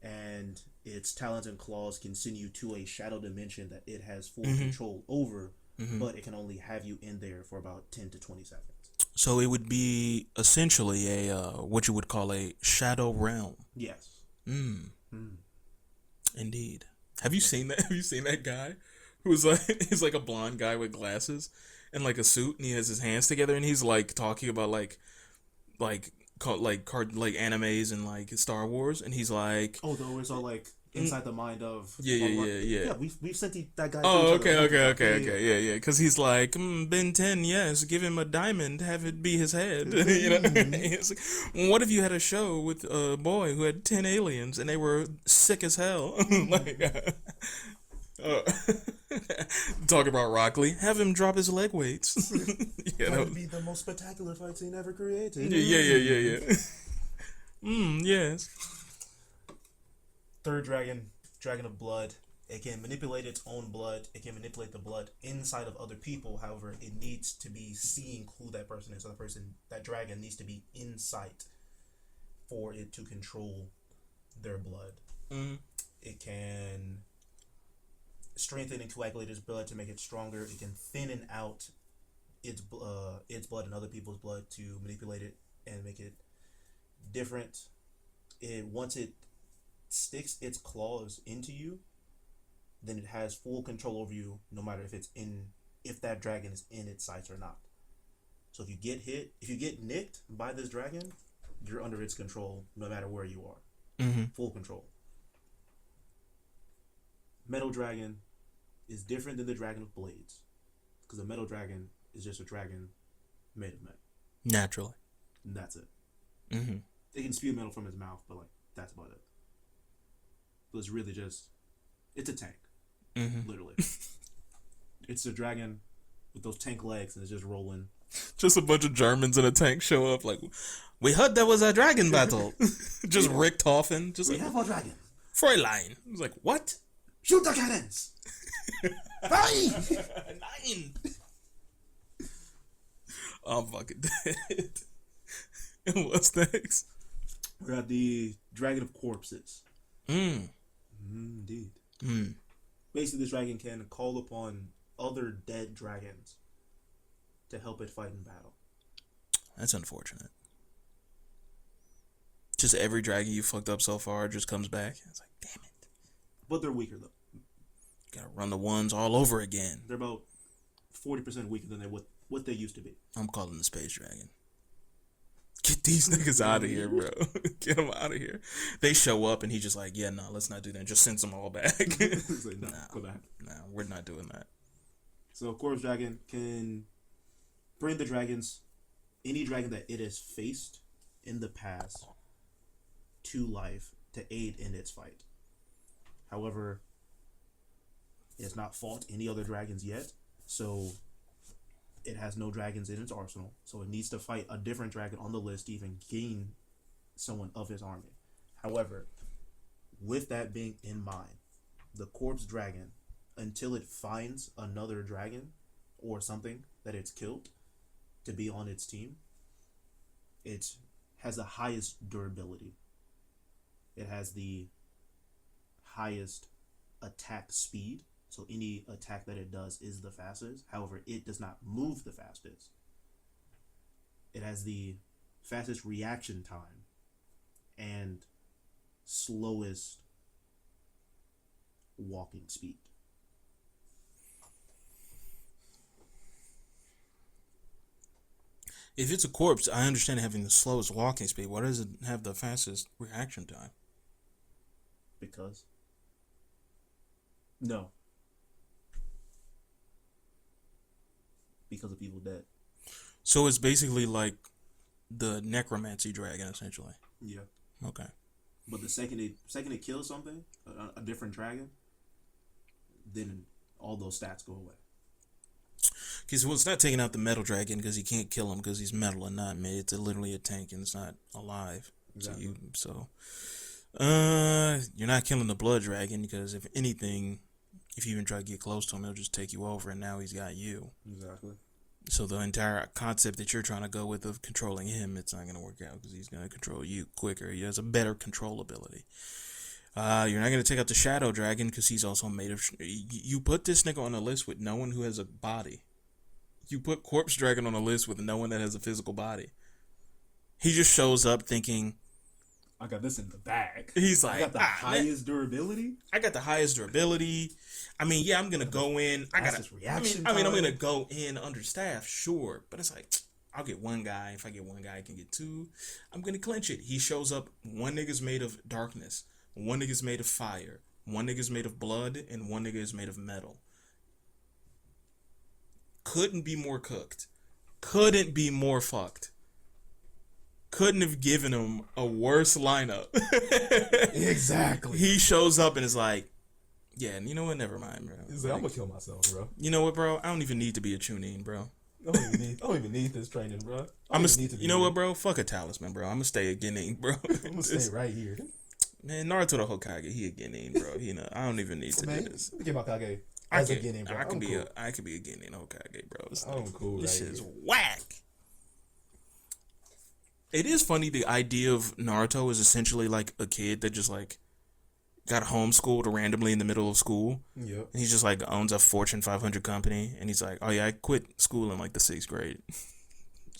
And its talons and claws can send you to a shadow dimension that it has full control over, but it can only have you in there for about 10 to 20 seconds. So it would be essentially a what you would call a shadow realm. Yes. Indeed. Have you seen that? Have you seen that guy who's like he's like a blonde guy with glasses, in like a suit, and he has his hands together, and he's like talking about like animes and like Star Wars, and he's like, Oh, though it's all like inside the mind of. Yeah. Yeah, we've sent that guy. Oh, to each other. okay. Yeah. Because he's like, Ben 10, yes, give him a diamond, have it be his head. You know, it's like, what if you had a show with a boy who had 10 aliens and they were sick as hell? Like, talk about Rock Lee, have him drop his leg weights. That would be the most spectacular fight scene ever created. Yeah. Yes. Third dragon, Dragon of Blood. It can manipulate its own blood. It can manipulate the blood inside of other people. However, it needs to be seeing who that person is. So that dragon needs to be in sight for it to control their blood. It can strengthen and coagulate its blood to make it stronger. It can thin out its blood and other people's blood to manipulate it and make it different. Once it sticks its claws into you, then it has full control over you, no matter if that dragon is in its sights or not. So if you get nicked by this dragon, you're under its control, no matter where you are. Full control. Metal Dragon is different than the Dragon of Blades, because the Metal Dragon is just a dragon made of metal. Naturally. And that's it. It can spew metal from its mouth, but like that's about it. But it's really it's a tank. Literally. It's a dragon with those tank legs, and it's just rolling. Just a bunch of Germans in a tank show up like, we heard there was a dragon battle. Just Richthofen. Just We like, have a dragon. Fräulein. I was like, what? Shoot the cannons! Fire! 9! I'm fucking dead. And what's next? We're at the Dragon of Corpses. Indeed. Basically, this dragon can call upon other dead dragons to help it fight in battle. That's unfortunate. Just every dragon you fucked up so far just comes back. It's like, damn it. But they're weaker, though. Gotta run the ones all over again. They're about 40% weaker than what they used to be. I'm calling the space dragon. Get these niggas out of here, bro. Get them out of here. They show up and he just like, yeah, no, let's not do that. Just sends them all back. It's like, no, go back. No, we're not doing that. So, Corpse Dragon can bring the dragons, any dragon that it has faced in the past, to life to aid in its fight. However, it has not fought any other dragons yet, so it has no dragons in its arsenal. So it needs to fight a different dragon on the list to even gain someone of his army. However, with that being in mind, the Corpse Dragon, until it finds another dragon or something that it's killed to be on its team, it has the highest durability. It has the highest attack speed. So any attack that it does is the fastest. However, it does not move the fastest. It has the fastest reaction time and slowest walking speed. If it's a corpse, I understand having the slowest walking speed. Why does it have the fastest reaction time? Because? No. Because of people dead. So it's basically like the necromancy dragon, essentially. Yeah. Okay. But the second it kills something, a different dragon, then all those stats go away. Because it's not taking out the metal dragon because he can't kill him because he's metal and not made. It's literally a tank and it's not alive. Exactly. You're not killing the blood dragon because if anything, if you even try to get close to him, he'll just take you over and now he's got you. Exactly. So the entire concept that you're trying to go with of controlling him, it's not going to work out because he's going to control you quicker. He has a better control ability. You're not going to take out the shadow dragon because he's also made of... You put this nigga on a list with no one who has a body. You put corpse dragon on a list with no one that has a physical body. He just shows up thinking, I got this in the bag. He's I like, got the highest durability. I got the highest durability. I mean, yeah, I'm gonna go in. Fastest reaction I'm time. gonna go in understaffed, sure, but it's like I'll get one guy. If I get one guy, I can get two. I'm gonna clinch it. He shows up. One nigga's made of darkness. One nigga's made of fire. One nigga's made of blood, and one nigga is made of metal. Couldn't be more cooked. Couldn't be more fucked. Couldn't have given him a worse lineup. Exactly. He shows up and is like, yeah, and you know what? Never mind, bro. He's like, I'm gonna kill myself, bro. You know what, bro? I don't even need to be a Chunin, bro. I don't even need this training, bro. You know what, bro? Fuck a talisman, bro. I'm gonna stay a Genin, bro. I'm gonna stay right here. Man, Naruto the Hokage, he a Genin, bro. I don't even need to do this. Let me get my Kage I as a can, Genin, bro. I can I'm be cool. I could be a Genin Hokage, bro. It's I'm cool This right shit is here. whack. It is funny. The idea of Naruto is essentially like a kid that just like got homeschooled randomly in the middle of school. Yep. And he just like owns a Fortune 500 company, and he's like, "Oh yeah, I quit school in like the 6th grade.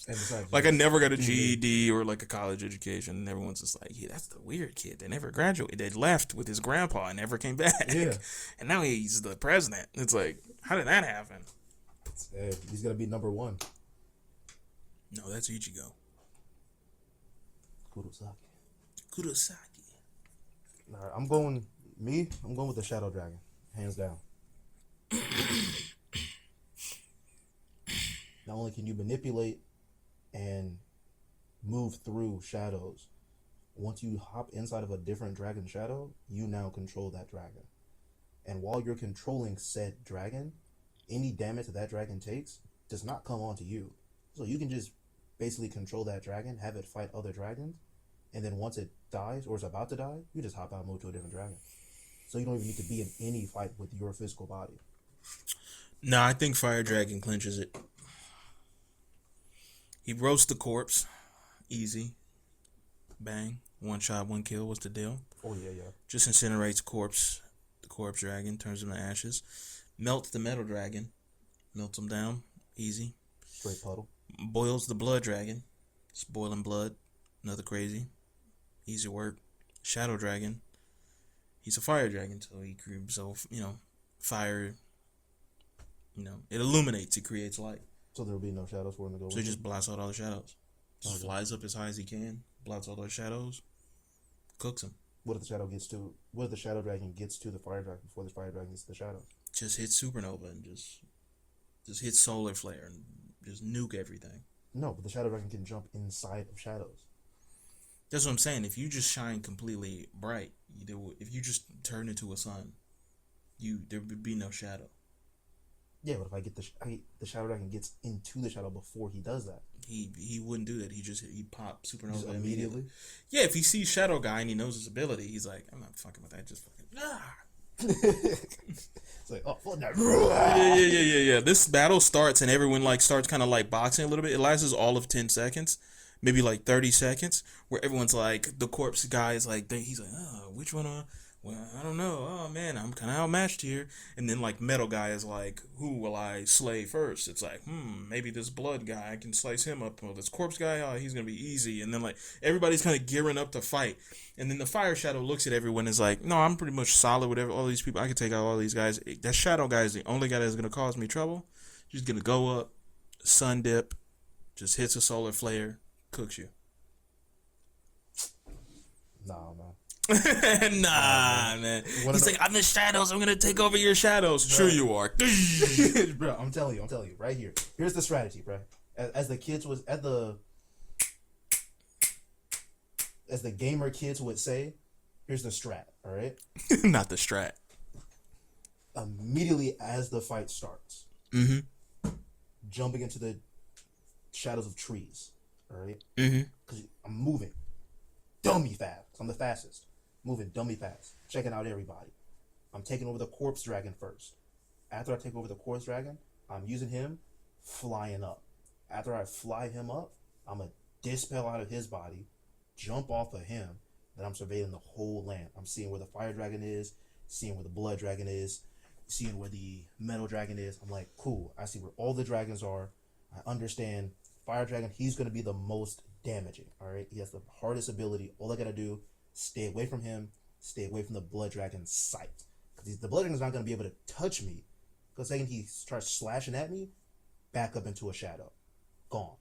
And besides, Like I never got a GED or like a college education." And everyone's just like, "Yeah, that's the weird kid. They never graduated. They left with his grandpa and never came back. Yeah. And now he's the president." It's like, how did that happen? Hey, he's gonna be number 1. No, that's Ichigo. Kurosaki. Kurosaki. All right, I'm going with the Shadow Dragon, hands down. Not only can you manipulate and move through shadows, once you hop inside of a different dragon shadow, you now control that dragon. And while you're controlling said dragon, any damage that dragon takes does not come onto you. So you can just basically control that dragon, have it fight other dragons, and then once it dies or is about to die, you just hop out and move to a different dragon. So you don't even need to be in any fight with your physical body. No, I think Fire Dragon clinches it. He roasts the corpse. Easy. Bang. One shot, one kill. What's the deal? Oh yeah, yeah. Just incinerates the corpse dragon, turns him to ashes. Melts the metal dragon. Melts him down. Easy. Straight puddle. Boils the blood dragon. It's boiling blood. Another crazy. Easy work. Shadow dragon. He's a fire dragon, so he creates himself, fire. It illuminates. It creates light. So there will be no shadows for him to go. So he with. just blasts out all the shadows. Just flies up as high as he can. Blots all those shadows. Cooks him. What if the shadow dragon gets to the fire dragon before the fire dragon gets to the shadow? Just hits supernova and just hits solar flare and just nuke everything. No, but the shadow dragon can jump inside of shadows. That's what I'm saying. If you just shine completely bright, if you just turn into a sun, there would be no shadow. Yeah, but if I get the shadow dragon gets into the shadow before he does that. He wouldn't do that. He pop supernova Just immediately. Yeah, if he sees Shadow Guy and he knows his ability, he's like, I'm not fucking with that. Just fucking It's like, oh, fuck that. Yeah. This battle starts and everyone starts kind of boxing a little bit. It lasts all of 10 seconds, maybe 30 seconds, where everyone's the corpse guy is he's like, oh, which one? Well, I don't know. Oh man, I'm kind of outmatched here. And then metal guy is who will I slay first? It's maybe this blood guy, I can slice him up. Well, this corpse guy, oh, he's gonna be easy. And then everybody's kind of gearing up to fight. And then the fire shadow looks at everyone and is like, no, I'm pretty much solid with all these people. I can take out all these guys. That shadow guy is the only guy that's gonna cause me trouble. He's gonna go up, sun dip, just hits a solar flare, cooks you. Nah, man. Nah, man. He's like, I'm the shadows. I'm gonna take over your shadows. Sure you are. Bro, I'm telling you, right here. Here's the strategy, bro. As the gamer kids would say, here's the strat, all right? Not the strat. Immediately as the fight starts, jumping into the shadows of trees, all right? Because I'm moving dummy fast. I'm the fastest. Moving dummy fast. Checking out everybody. I'm taking over the corpse dragon first. After I take over the corpse dragon, I'm using him flying up. After I fly him up, I'm going to dispel out of his body, jump off of him, then I'm surveilling the whole land. I'm seeing where the fire dragon is, seeing where the blood dragon is, seeing where the metal dragon is. I'm like, cool. I see where all the dragons are. I understand fire dragon, he's going to be the most damaging. All right, he has the hardest ability. All I gotta do, stay away from him, stay away from the Blood Dragon's sight, because the Blood Dragon's not gonna be able to touch me. Because second he starts slashing at me, back up into a shadow, gone.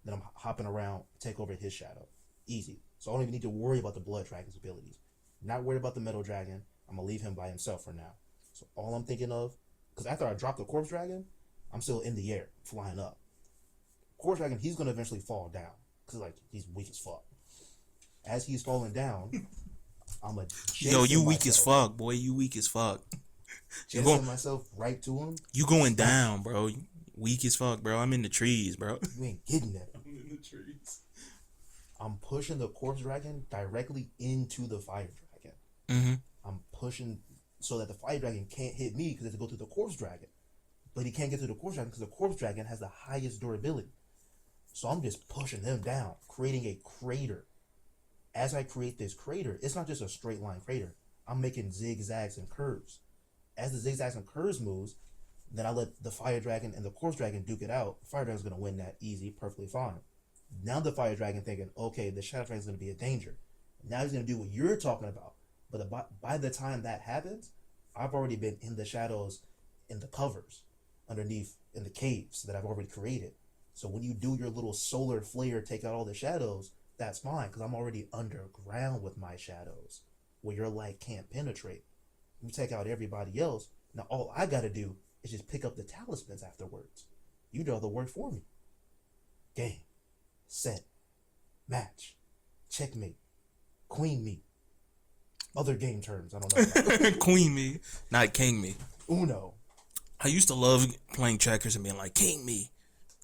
Then I'm hopping around, take over his shadow, easy. So I don't even need to worry about the Blood Dragon's abilities. Not worried about the Metal Dragon. I'm gonna leave him by himself for now. So all I'm thinking of, because after I drop the Corpse Dragon, I'm still in the air, flying up. Corpse Dragon, he's gonna eventually fall down, because like he's weak as fuck. As he's falling down, I'm a Yo, you weak as fuck, boy. You weak as fuck. Jetson myself right to him. You going down, bro. You weak as fuck, bro. I'm in the trees, bro. You ain't getting that. I'm in the trees. I'm pushing the Corpse Dragon directly into the Fire Dragon. Mm-hmm. I'm pushing so that the Fire Dragon can't hit me because it has to go through the Corpse Dragon. But he can't get through the Corpse Dragon because the Corpse Dragon has the highest durability. So I'm just pushing him down, creating a crater. As I create this crater, it's not just a straight line crater. I'm making zigzags and curves. As the zigzags and curves moves, then I let the Fire Dragon and the Corpse Dragon duke it out. Fire Dragon's going to win that easy, perfectly fine. Now the Fire Dragon thinking, okay, the Shadow Dragon's going to be a danger. Now he's going to do what you're talking about. But by the time that happens, I've already been in the shadows, in the covers, underneath, in the caves that I've already created. So when you do your little solar flare, take out all the shadows, that's fine, because I'm already underground with my shadows, where your light can't penetrate. You take out everybody else, now all I gotta do is just pick up the talismans afterwards. You do all the work for me. Game, set, match, checkmate, queen me. Other game terms, I don't know. Queen me, not king me. Uno. I used to love playing checkers and being like, king me.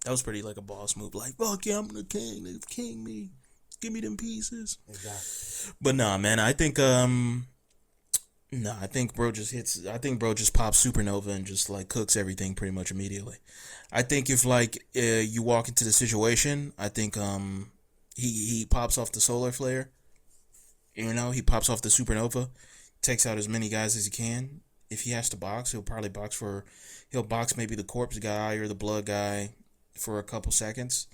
That was pretty like a boss move. Like, fuck yeah, I'm the king. They king me. Give me them pieces. Exactly. But nah, man, I think I think bro just pops supernova and just like cooks everything pretty much immediately. I think if like you walk into the situation, I think he pops off the solar flare. You know, he pops off the supernova, takes out as many guys as he can. If he has to box, he'll box maybe the corpse guy or the blood guy for a couple seconds.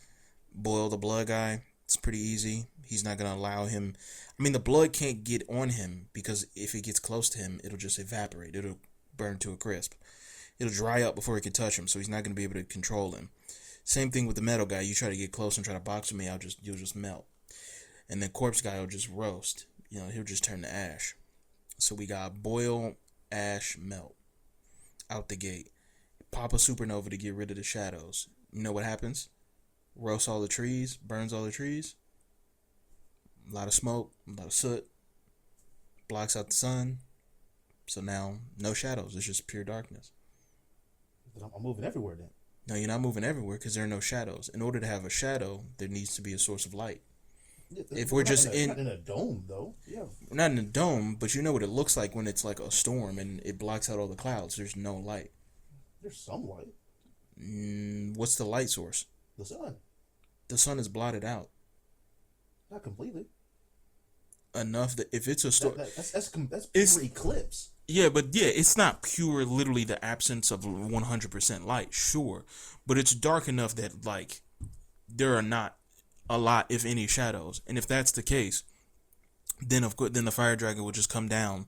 Boil the blood guy. It's pretty easy. He's not going to allow him. I mean, the blood can't get on him because if it gets close to him, it'll just evaporate. It'll burn to a crisp. It'll dry up before it can touch him, so he's not going to be able to control him. Same thing with the metal guy. You try to get close and try to box with me, you'll just melt. And then corpse guy will just roast. You know, he'll just turn to ash. So we got boil, ash, melt. Out the gate. Pop a supernova to get rid of the shadows. You know what happens? Roasts all the trees, burns all the trees. A lot of smoke, a lot of soot. Blocks out the sun. So now, no shadows. It's just pure darkness. I'm moving everywhere then. No, you're not moving everywhere because there are no shadows. In order to have a shadow, there needs to be a source of light. Yeah, If we're just not in a dome though. Yeah. We're not in a dome, but you know what it looks like when it's like a storm and it blocks out all the clouds. There's no light. There's some light. What's the light source? The sun. The sun is blotted out Not completely. enough that if it's a storm, That's It's- pure eclipse. yeah, but yeah, it's not pure, literally the absence of 100% light, sure, but it's dark enough that like there are not a lot, if any, shadows, and if that's the case, then of course, then the fire dragon would just come down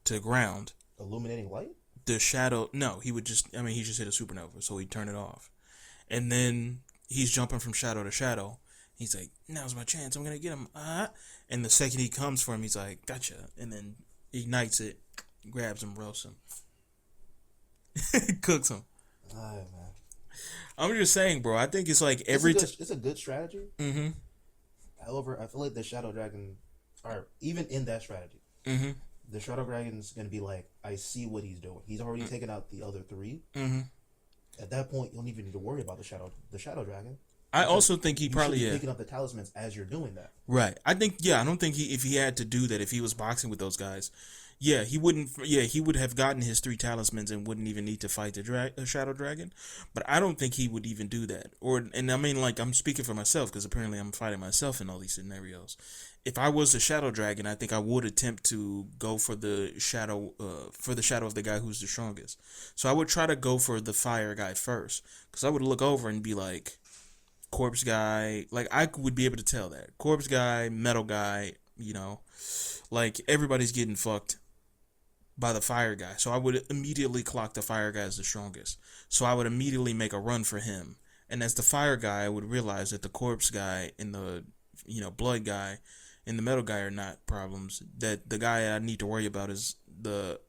to the ground. Illuminating light? The shadow, no, he just hit a supernova, so he'd turn it off, and then he's jumping from shadow to shadow. He's like, now's my chance. I'm gonna get him. And the second he comes for him, he's like, gotcha, and then ignites it, grabs him, roasts him, cooks him. Alright, man. I'm just saying, bro. I think it's like It's a good strategy. Mm-hmm. However, I feel like the Shadow Dragon, or even in that strategy, Mm-hmm. the Shadow Dragon's gonna be like, I see what he's doing. He's already taken out the other three. Mm-hmm. At that point, you don't even need to worry about the Shadow Dragon. I also think he You probably should be picking up the talismans as you're doing that. right. I think I don't think if he had to do that, if he was boxing with those guys, he wouldn't. Yeah, he would have gotten his 3 talismans and wouldn't even need to fight the Shadow Dragon. But I don't think he would even do that. And I mean, like, I'm speaking for myself because apparently I'm fighting myself in all these scenarios. If I was the Shadow Dragon, I think I would attempt to go for the shadow of the guy who's the strongest. So I would try to go for the fire guy first because I would look over and be like, corpse guy, like I would be able to tell that corpse guy, metal guy, like everybody's getting fucked by the fire guy. So I would immediately clock the fire guy as the strongest. So I would immediately make a run for him. And as the fire guy, I would realize that the corpse guy and the blood guy and the metal guy are not problems. That the guy I need to worry about is the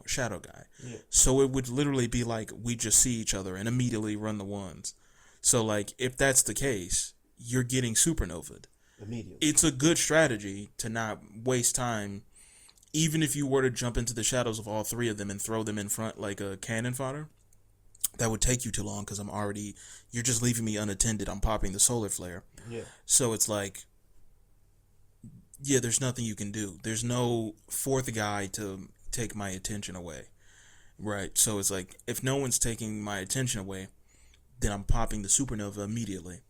shadow guy. Yeah. So it would literally be like we just see each other and immediately run the ones. So like if that's the case, you're getting supernovaed. Immediately. It's a good strategy to not waste time, even if you were to jump into the shadows of all three of them and throw them in front like a cannon fodder. That would take you too long because you're just leaving me unattended. I'm popping the solar flare. Yeah. So it's like, yeah, there's nothing you can do. There's no fourth guy to take my attention away. Right. So it's like, if no one's taking my attention away, then I'm popping the supernova immediately.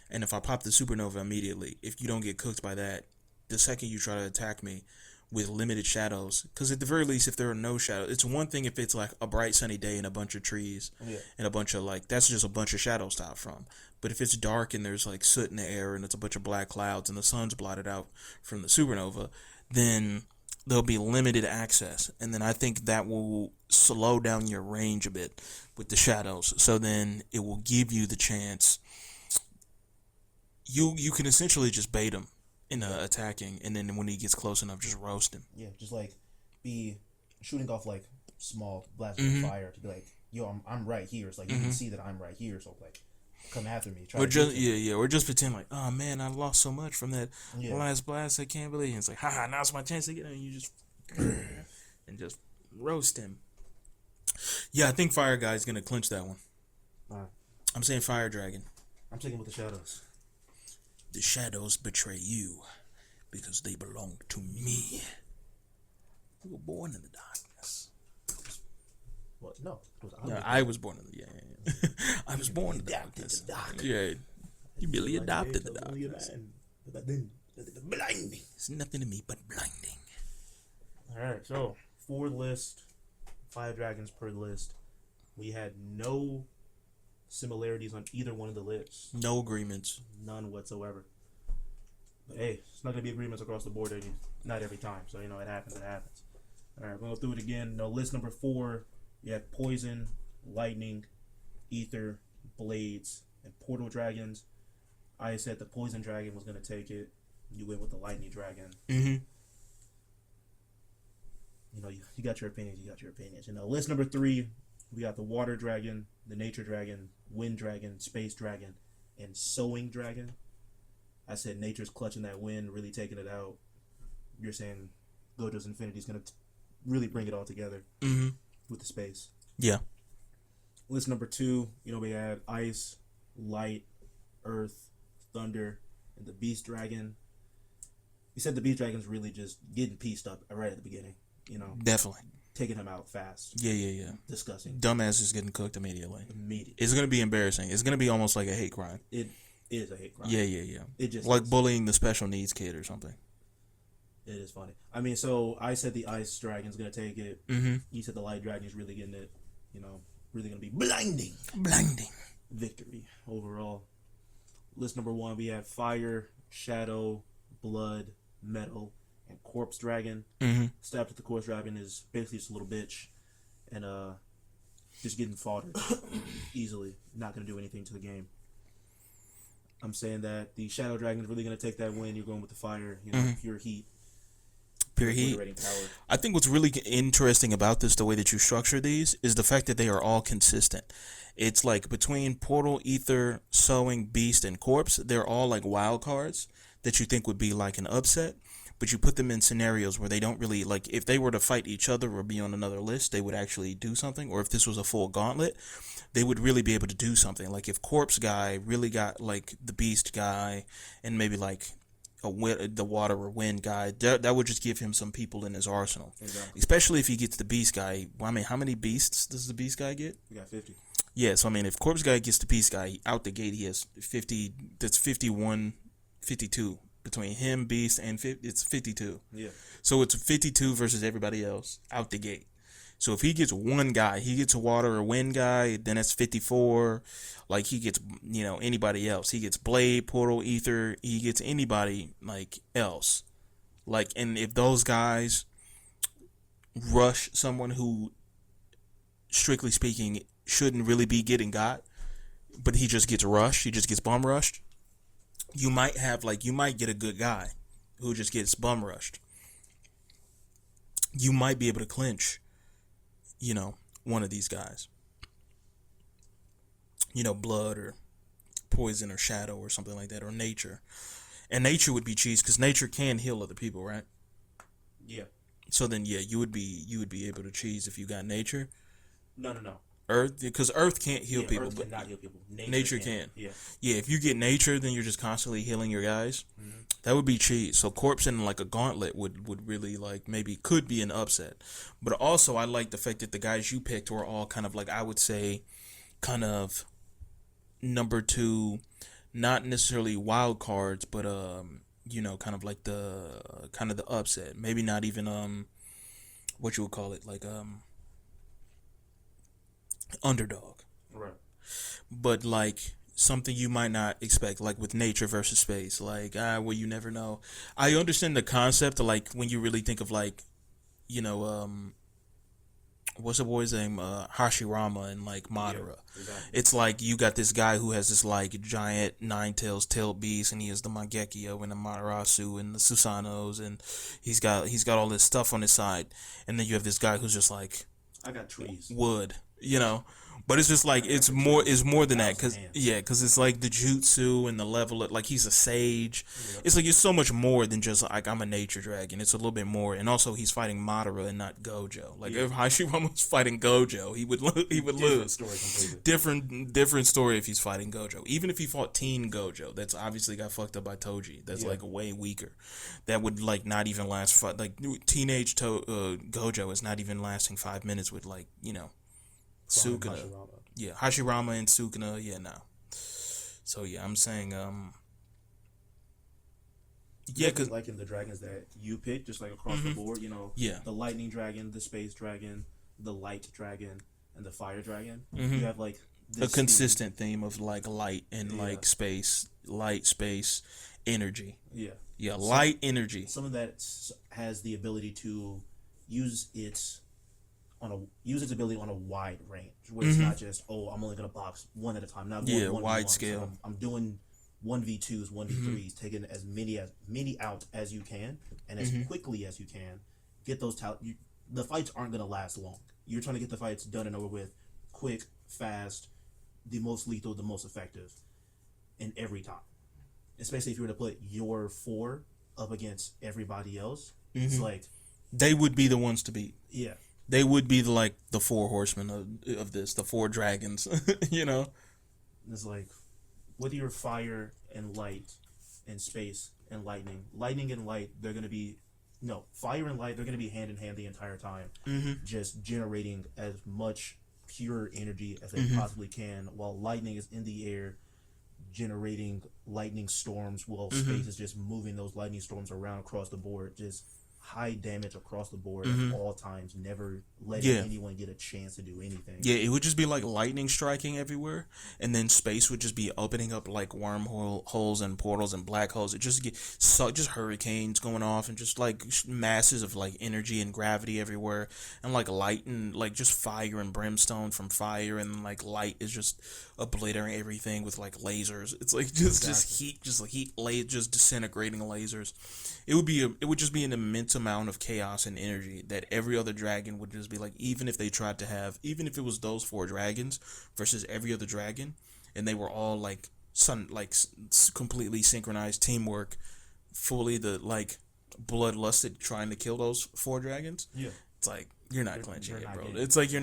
And if I pop the supernova immediately, if you don't get cooked by that, the second you try to attack me with limited shadows, because at the very least, if there are no shadows, it's one thing if it's like a bright sunny day and a bunch of trees and a bunch of that's just a bunch of shadows to hop from. But if it's dark and there's like soot in the air and it's a bunch of black clouds and the sun's blotted out from the supernova, then there'll be limited access. And then I think that will slow down your range a bit with the shadows. So then it will give you the chance. You can essentially just bait him in attacking, and then when he gets close enough, just roast him. Yeah, just like be shooting off like small blasts of fire to be like, yo, I'm right here. It's like you can see that I'm right here, so like come after me. Or just pretend like, oh man, I lost so much from that Yeah. last blast. I can't believe it. It's like, haha, now's my chance to get him. And you just and just roast him. Yeah, I think Fire Guy's gonna clinch that one. Alright. I'm saying Fire Dragon. I'm taking with the shadows. The shadows betray you because they belong to me. You were born in the darkness. What? No. Yeah, I was born in the I was born in the darkness. Yeah, you really adopted the darkness. Blinding. It's nothing to me but blinding. Alright, so 4 list, 5 dragons per list. We had no similarities on either one of the lists. No agreements. None whatsoever. But hey, it's not gonna be agreements across the board, not every time. So it happens. Alright, we'll go through it again. List number 4, you have poison, lightning, ether, blades, and portal dragons. I said the poison dragon was gonna take it. You went with the lightning dragon. Mm-hmm. You got your opinions. List number 3, we got the water dragon, the nature dragon, wind dragon, space dragon, and sowing dragon. I said nature's clutching that wind, really taking it out. You're saying Gojo's Infinity is going to really bring it all together with the space. Yeah. List number 2, we had ice, light, earth, thunder, and the beast dragon. You said the beast dragon's really just getting pieced up right at the beginning. Definitely. Taking him out fast. Yeah. Disgusting. Dumbass is getting cooked immediately. Immediately. It's going to be embarrassing. It's going to be almost like a hate crime. It is a hate crime. Yeah. It just like is. bullying the special needs kid or something. It is funny. I mean, so I said the ice dragon's going to take it. Mm-hmm. You said the light dragon is really getting it. Really going to be blinding. Blinding. Victory overall. List number 1, we have fire, shadow, blood, metal, and corpse dragon. Mm-hmm. Stabbed at the corpse dragon is basically just a little bitch, and just getting foddered easily. Not gonna do anything to the game. I'm saying that the shadow dragon is really gonna take that win. You're going with the fire, pure heat. Pure heat. Generating power. I think what's really interesting about this, the way that you structure these, is the fact that they are all consistent. It's like between portal, ether, sowing, beast, and corpse, they're all like wild cards that you think would be like an upset. But you put them in scenarios where they don't really, like, if they were to fight each other or be on another list, they would actually do something. Or if this was a full gauntlet, they would really be able to do something. Like, if Corpse Guy really got, like, the Beast Guy and maybe, like, the Water or Wind Guy, that would just give him some people in his arsenal. Exactly. Especially if he gets the Beast Guy. Well, I mean, how many beasts does the Beast Guy get? We got 50. Yeah, so, I mean, if Corpse Guy gets the Beast Guy, out the gate he has 50, that's 51, 52. Between him, Beast, and it's 52. Yeah. So it's 52 versus everybody else out the gate. So if he gets one guy, he gets a water or wind guy, then that's 54. Like he gets, anybody else. He gets blade, portal, ether. He gets anybody like else. Like, and if those guys rush someone who, strictly speaking, shouldn't really be getting got, but he just gets rushed, he just gets bum rushed, you might get a good guy who just gets bum rushed. You might be able to clinch, one of these guys. Blood or poison or shadow or something like that, or nature. And nature would be cheese because nature can heal other people, right? Yeah. So then, yeah, you would be able to cheese if you got nature. No. Earth, because Earth can't heal people, Earth but cannot heal people. Nature can. Yeah. Yeah, if you get nature, then you're just constantly healing your guys. Mm-hmm. That would be cheese. So corpse and like a gauntlet would really could be an upset. But also I like the fact that the guys you picked were all kind of like, I would say, kind of number 2, not necessarily wild cards, but kind of like the upset. Maybe not even what you would call it, like underdog. Right. But like something you might not expect, like with nature versus space, like well, you never know. I understand the concept of like when you really think of like, what's the boy's name, Hashirama and like Madara. Yeah, exactly. It's like you got this guy who has this like giant 9 tailed beast, and he has the Mangekyo and the Matarasu and the Susanos, and he's got all this stuff on his side, and then you have this guy who's just like I got trees. wood, but it's just like it's more than that, because it's like the jutsu and the level of, like, he's a sage. Yeah. It's like it's so much more than just like I'm a nature dragon. It's a little bit more, and also he's fighting Madara and not Gojo. Like if Hashirama was fighting Gojo, he would lose. Story completely. Different story if he's fighting Gojo. Even if he fought Teen Gojo, that's obviously got fucked up by Toji. That's like way weaker. That would like not even last. Like teenage Gojo is not even lasting 5 minutes with like Sukuna. Hashirama. Yeah, Hashirama and Sukuna, no. So yeah, I'm saying Cause like in the dragons that you picked, just like across the board, Yeah. the lightning dragon, the space dragon, the light dragon, and the fire dragon. You have like a this consistent theme of like light and like space, energy. Yeah. Yeah, light energy. Some of that has the ability to use its ability on a wide range, where it's not just I'm only gonna box one at a time. Not going wide 1v1. scale. So I'm doing 1v2s, 1v3s, taking as many out as you can and as quickly as you can. Get those the fights aren't gonna last long. You're trying to get the fights done and over with, quick, fast, the most lethal, the most effective, in every time. Especially if you were to put your 4 up against everybody else, it's like They would be the ones to beat. yeah. They would be the 4 horsemen of this, the 4 dragons, It's like with your fire and light and space and lightning and light, they're gonna be fire and light, they're gonna be hand in hand the entire time, just generating as much pure energy as they possibly can, while lightning is in the air generating lightning storms, while space is just moving those lightning storms around across the board, just high damage across the board at all times, never letting anyone get a chance to do anything. Yeah, it would just be like lightning striking everywhere, and then space would just be opening up like wormholes and portals and black holes. It just just hurricanes going off, and just like masses of like energy and gravity everywhere, and like light and like just fire and brimstone from fire, and like light is just obliterating everything with like lasers. It's like just heat, just disintegrating lasers. It would just be an immense amount of chaos and energy that every other dragon would just be like, even if it was those 4 dragons versus every other dragon, and they were all like completely synchronized teamwork, fully the like bloodlusted trying to kill those 4 dragons. Yeah. It's like you're not clenching you're it, not bro. getting It's like you're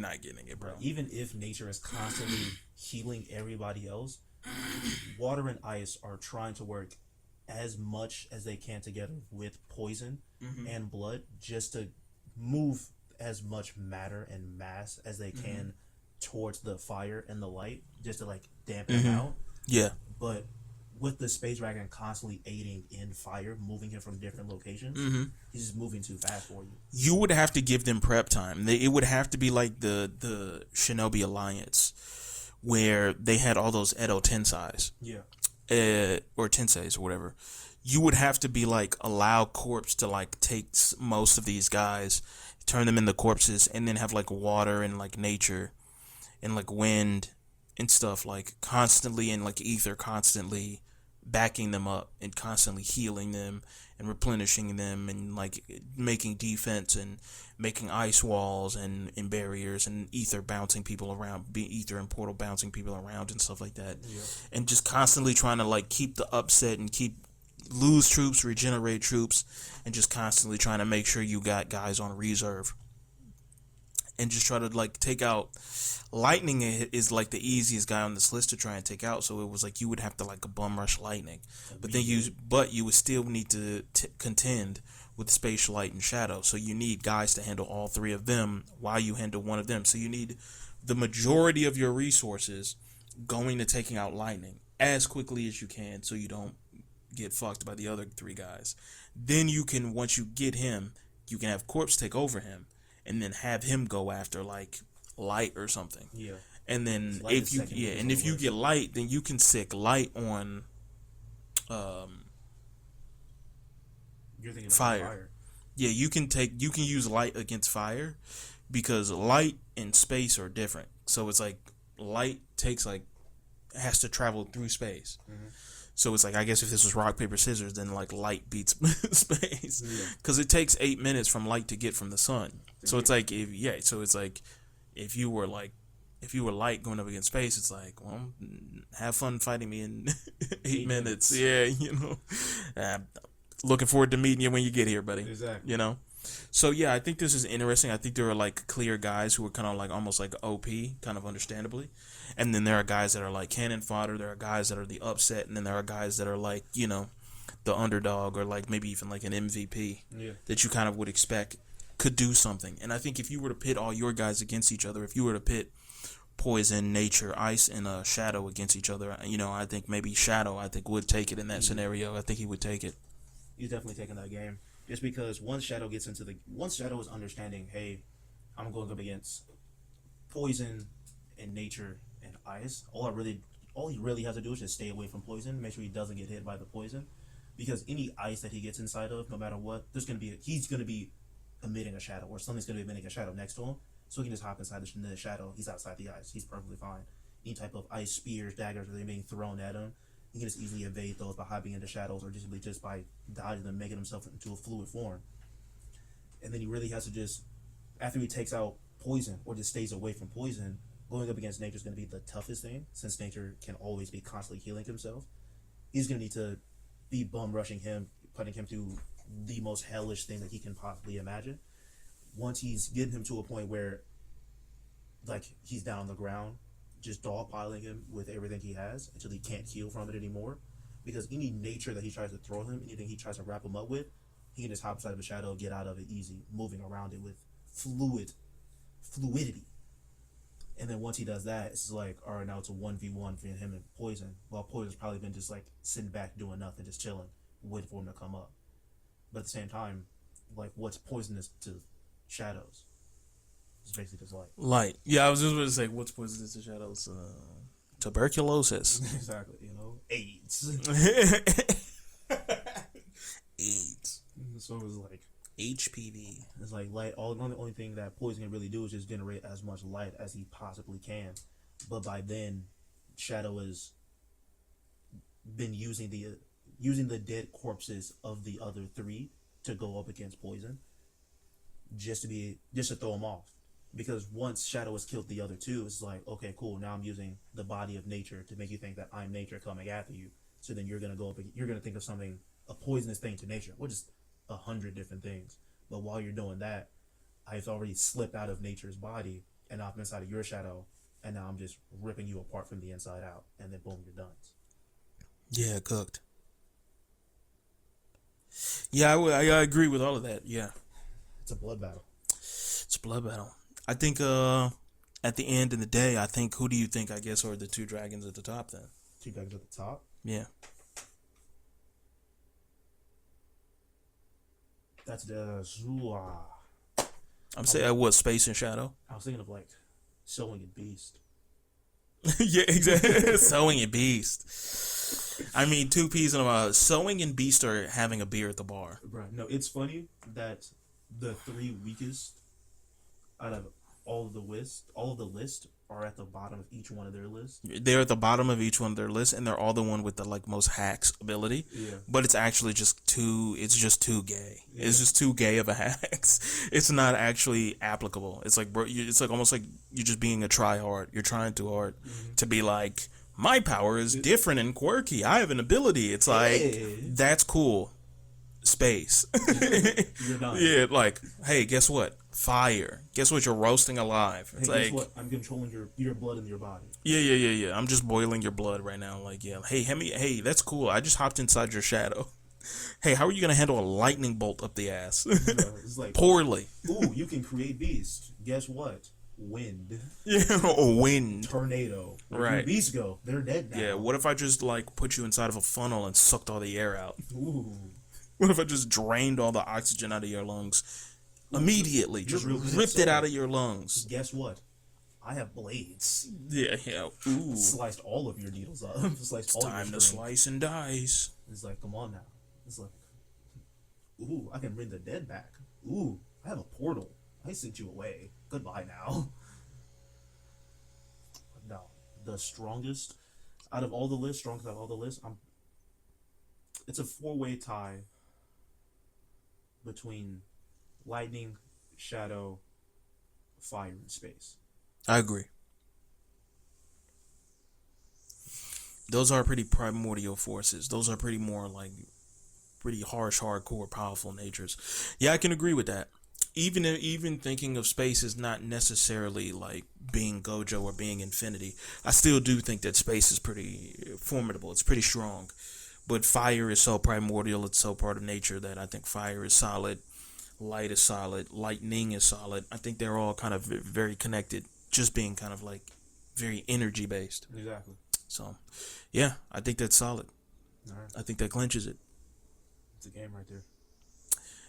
not getting it, bro. Even if nature is constantly healing everybody else, water and ice are trying to work as much as they can together with poison and blood, just to move as much matter and mass as they can towards the fire and the light, just to like dampen them out. Yeah. But with the space dragon constantly aiding in fire, moving him from different locations, he's just moving too fast for you. You would have to give them prep time. It would have to be like the Shinobi Alliance, where they had all those Edo Tensais. Yeah. Or Tenseis or whatever. You would have to be like allow corpse to like take most of these guys, turn them into corpses, and then have like water and like nature and like wind and stuff like constantly, and like ether constantly backing them up and constantly healing them and replenishing them and like making defense and making ice walls and barriers and ether bouncing people around, ether and portal bouncing people around and stuff like that. Yeah. And just constantly trying to like keep the upset and lose troops, regenerate troops, and just constantly trying to make sure you got guys on reserve. And just try to like take out Lightning is like the easiest guy on this list to try and take out. So it was like you would have to like a bum rush Lightning, but you would still need to contend with Space, Light, and Shadow. So you need guys to handle all three of them while you handle one of them. So you need the majority of your resources going to taking out Lightning as quickly as you can, so you don't get fucked by the other three guys. Then you can, once you get him, you can have Corpse take over him, and then have him go after like Light or something. Yeah. And then Light if is you second and if you list. get Light, then you can sick Light on You're thinking of Fire. Yeah, you can use Light against Fire, because Light and space are different. So it's like Light has to travel through space. So it's like, I guess if this was rock, paper, scissors, then like Light beats space, because it takes 8 minutes from Light to get from the sun. So it's like if you were Light going up against space, it's like, well, have fun fighting me in 8 minutes. Yeah, looking forward to meeting you when you get here, buddy. Exactly. So yeah, I think this is interesting. I think there are like clear guys who are kind of like almost like OP, kind of understandably, and then there are guys that are like cannon fodder. There are guys that are the upset, and then there are guys that are like the underdog, or like maybe even like an MVP that you kind of would expect could do something. And I think if you were to pit all your guys against each other, if you were to pit Poison, Nature, Ice, and Shadow against each other, I think maybe Shadow would take it in that scenario. I think he would take it. He's definitely taking that game. Just because once Shadow is understanding, hey, I'm going up against Poison and Nature and Ice. All he really has to do is just stay away from Poison, make sure he doesn't get hit by the Poison, because any ice that he gets inside of, no matter what, he's gonna be emitting a shadow, or something's gonna be emitting a shadow next to him. So he can just hop inside the shadow. He's outside the ice. He's perfectly fine. Any type of ice spears, daggers, or they being thrown at him, he can just easily evade those by hopping into shadows, or just by dodging them, making himself into a fluid form. And then he really has to just, after he takes out Poison, or just stays away from Poison, going up against Nature is going to be the toughest thing, since Nature can always be constantly healing himself. He's going to need to be bum rushing him, putting him through the most hellish thing that he can possibly imagine. Once he's getting him to a point where, like, he's down on the ground, just dogpiling him with everything he has until he can't heal from it anymore. Because any nature that he tries to throw him, anything he tries to wrap him up with, he can just hop inside of a shadow, get out of it easy, moving around it with fluidity. And then once he does that, it's like, all right, now it's a 1v1 for him and Poison. While Poison's probably been just like sitting back doing nothing, just chilling, waiting for him to come up. But at the same time, like, what's poisonous to Shadows? It's basically just light. Light. Yeah, I was just going to say, what's poisonous to Shadows? Tuberculosis. Exactly, AIDS. AIDS. So it was like HPV. It's like light. The only thing that Poison can really do is just generate as much light as he possibly can. But by then, Shadow has been using the dead corpses of the other three to go up against Poison, just to throw him off. Because once Shadow has killed the other two, it's like, okay, cool. Now I'm using the body of Nature to make you think that I'm Nature coming after you. So then you're gonna go up. You're gonna think of something, a poisonous thing to Nature, which is 100 different things. But while you're doing that, I've already slipped out of Nature's body, and I'm inside of your shadow, and now I'm just ripping you apart from the inside out, and then boom, you're done. Yeah, cooked. Yeah, I agree with all of that. Yeah, It's a blood battle. it's a blood battle. I think at the end of the day, who do you think, I guess, are the two dragons at the top then? Two dragons at the top. Yeah. That's the Zua. I'm saying what Space and Shadow. I was thinking of like Sowing and Beast. Yeah, exactly. Sowing and Beast. I mean, two peas in a Sowing and Beast are having a beer at the bar. Bro, no, it's funny that the three weakest out of all of the list are at the bottom of each one of their lists. They're at the bottom of each one of their lists, and they're all the one with the like most hacks ability. Yeah. But it's actually just too. It's just too gay. Yeah. It's just too gay of a hacks. It's not actually applicable. It's like, bro, it's like almost like you're just being a try hard. You're trying too hard to be like, my power is different and quirky. I have an ability. It's like that's cool. Space. You're done. Yeah, like, hey, guess what? Fire. Guess what? You're roasting alive. It's Hey, like, guess what? I'm controlling your blood in your body. yeah. I'm just boiling your blood right now. Like, yeah. Hey, that's cool. I just hopped inside your shadow. Hey, how are you gonna handle a lightning bolt up the ass? It's like Poorly. Ooh, you can create beasts. Guess what? Wind. Yeah, wind. Tornado. Where Right. do beasts go? They're dead now. Yeah. What if I just like put you inside of a funnel and sucked all the air out? Ooh. What if I just drained all the oxygen out of your lungs immediately? Just real good at ripped it out sewing. of your lungs. Guess what? I have blades. Yeah. Ooh. Sliced all of your needles up. Sliced all Time your to string. slice and dice. It's like, come on now. It's like, ooh, I can bring the dead back. Ooh, I have a portal. I sent you away. Goodbye now. No, the strongest out of all the lists, it's a four-way tie between lightning, shadow, fire, and space. I agree. Those are pretty primordial forces. Those are pretty more like pretty harsh, hardcore, powerful natures. Yeah, I can agree with that. Even thinking of space is not necessarily like being Gojo or being Infinity. I still do think that space is pretty formidable. It's pretty strong. But fire is so primordial. It's so part of nature that I think fire is solid. Light is solid. Lightning is solid. I think they're all kind of very connected. Just being kind of like very energy based. Exactly. So, yeah, I think that's solid. All right. I think that clinches it. It's a game right there.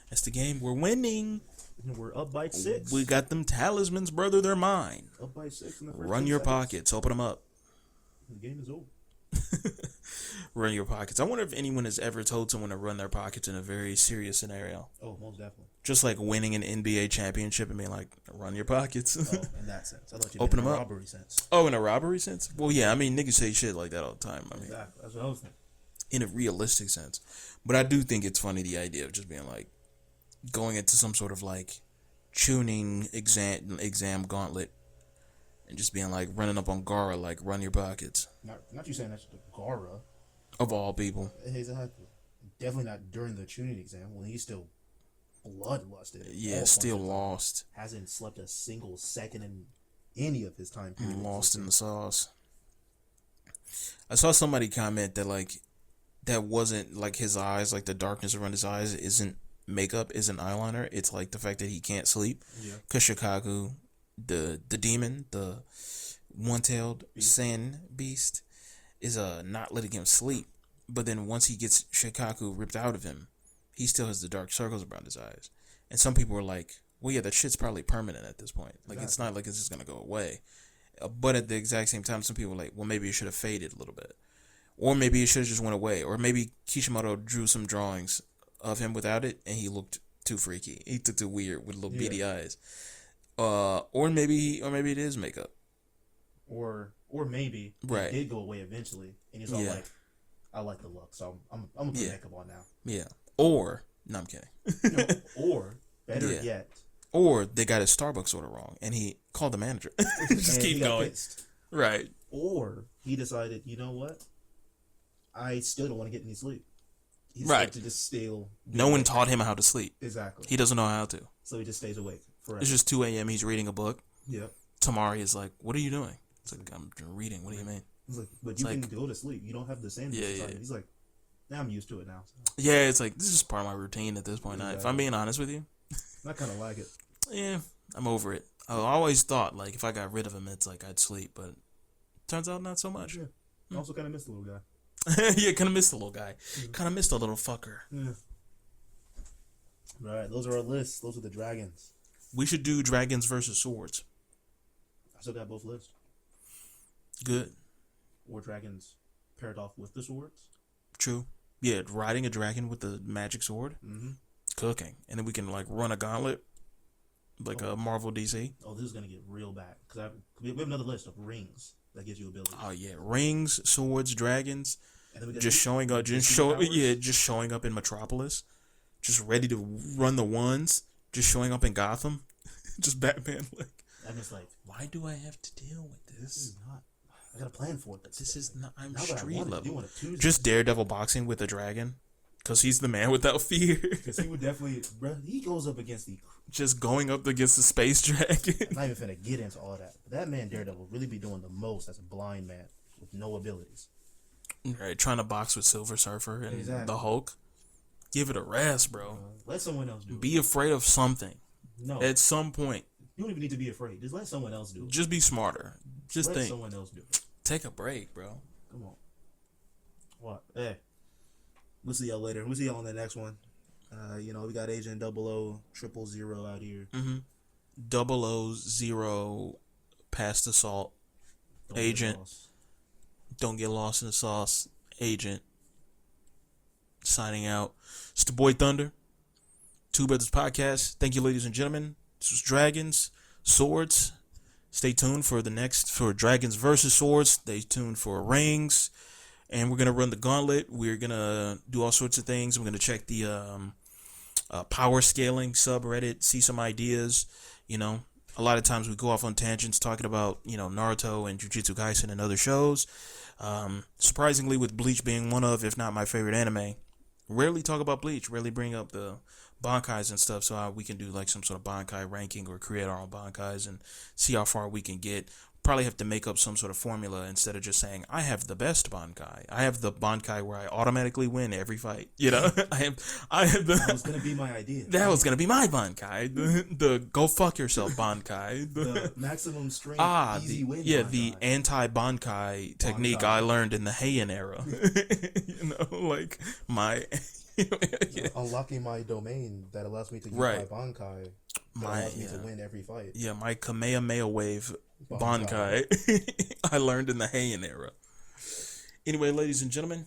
That's the game. We're winning. And we're up by 6. We got them talismans, brother. They're mine. Up by 6 in the first Run 10 your seconds. pockets. Open them up. The game is over. Run your pockets. I wonder if anyone has ever told someone to run their pockets in a very serious scenario. Oh, most definitely. Just like winning an NBA championship and being like, run your pockets. Oh, in that sense. I thought you Open meant in them a up. robbery sense. Oh, in a robbery sense? Well, yeah, I mean, niggas say shit like that all the time. I mean, Exactly. That's what I was thinking. in a realistic sense. But I do think it's funny, the idea of just being like, going into some sort of like tuning exam gauntlet and just being like running up on Gara, like, run your pockets. Not you saying that's the Gara. Of all people. Exactly. Definitely not during the tuning exam when he's still bloodlusted. at Yeah, all still points in time. lost. Hasn't slept a single second in any of his time period. Lost in the sauce. I saw somebody comment that like that wasn't like his eyes, like the darkness around his eyes isn't makeup, isn't eyeliner. It's like the fact that he can't sleep. Yeah. Cause Shikaku, the demon, the one-tailed sand beast, is not letting him sleep. But then once he gets Shikaku ripped out of him, he still has the dark circles around his eyes. And some people were like, well, yeah, that shit's probably permanent at this point. Like, it's not like it's just gonna go away. But at the exact same time, some people were like, well, maybe it should have faded a little bit. Or maybe it should have just went away. Or maybe Kishimoto drew some drawings of him without it, and he looked too freaky. He looked too weird with little beady eyes. Or maybe it is makeup. Or maybe Right. it did go away eventually, and he's all Yeah. like, "I like the look, so I'm gonna put Yeah. makeup on now." Yeah. Or, no, I'm kidding. No, or better Yeah. yet, Or they got his Starbucks order wrong, and he called the manager. Just and he keep got going. pissed. Right. Or he decided, you know what? I still don't want to get any sleep. He's Right. like to just still. No one taught him how to sleep. Exactly. He doesn't know how to. So he just stays awake forever. It's just 2 a.m. He's reading a book. Yep. Tamari is like, what are you doing? It's like, I'm reading. What do you mean? He's like, but you like- can go to sleep. You don't have the same. Yeah. He's like, now I'm used to it now. So Yeah, it's like, this is part of my routine at this point. If I'm Exactly. being honest with you, I kind of like it. yeah, I'm over it. I always thought, like, if I got rid of him, it's like I'd sleep, but turns out not so much. Yeah. I also kind of miss the little guy. Yeah, kind of missed the little guy. Kind of missed the little fucker. Yeah. Right, those are our lists. Those are the dragons. We should do dragons versus swords. I still got both lists. Good. Or dragons paired off with the swords. True. Yeah, riding a dragon with the magic sword. Mm-hmm. Cooking. And then we can like run a gauntlet. Like a Marvel DC. Oh, this is gonna get real bad because we have another list of rings that gives you abilities. Oh yeah. Rings, swords, dragons. And then we got Just showing up just showing up in Metropolis. Just ready to run the ones. Just showing up in Gotham. Just Batman like, I'm just like, why do I have to deal with this this? is not. I got a plan for it. This is not. I'm Now that I street want it, level. you want to Tuesday. Just Daredevil boxing with a dragon, cause he's the man without fear. because he would definitely, bro. He goes up against the. Just going up against the space dragon. I'm not even finna get into all that. But that man Daredevil really be doing the most as a blind man with no abilities. Right, trying to box with Silver Surfer and Exactly. the Hulk. Give it a rest, bro. Let someone else do it. Be afraid of something No, at some point. you don't even need to be afraid. Just let someone else do it. Just be smarter. Just Let think. someone else do it. Take a break, bro. Come on. What? Hey. We'll see y'all later. We'll see y'all on the next one. We got Agent 0000 out here. 000 past assault. Don't get Agent. lost. Don't get lost in the sauce. Agent. Signing out. It's the boy Thunder. Two Brothers Podcast. Thank you, ladies and gentlemen. This was Dragons, Swords. Stay tuned for Dragons versus Swords. Stay tuned for Rings. And we're going to run the gauntlet. We're going to do all sorts of things. We're going to check the power scaling subreddit, see some ideas. A lot of times we go off on tangents talking about, Naruto and Jujutsu Kaisen and other shows. Surprisingly, with Bleach being one of, if not my favorite anime, rarely talk about Bleach, rarely bring up the Bankais and stuff, so we can do like some sort of Bankai ranking or create our own Bankais and see how far we can get. Probably have to make up some sort of formula instead of just saying I have the best Bankai. I have the Bankai where I automatically win every fight. I have the. That was going to be my idea. That was gonna be my Bankai. The go fuck yourself Bankai. The maximum strength, easy win. The Bankai. anti-Bankai technique Bankai. I learned in the Heian era. Like my. Unlocking my domain that allows me to use Right. my Bankai. That My allows me to win every fight. Yeah, my Kamehameha wave Bankai. Bankai I learned in the Heian era. Anyway, ladies and gentlemen,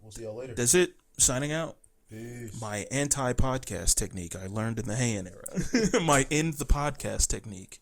We'll see y'all later. that's it. Signing out. Peace. My anti-podcast technique I learned in the Heian era. My end the podcast technique.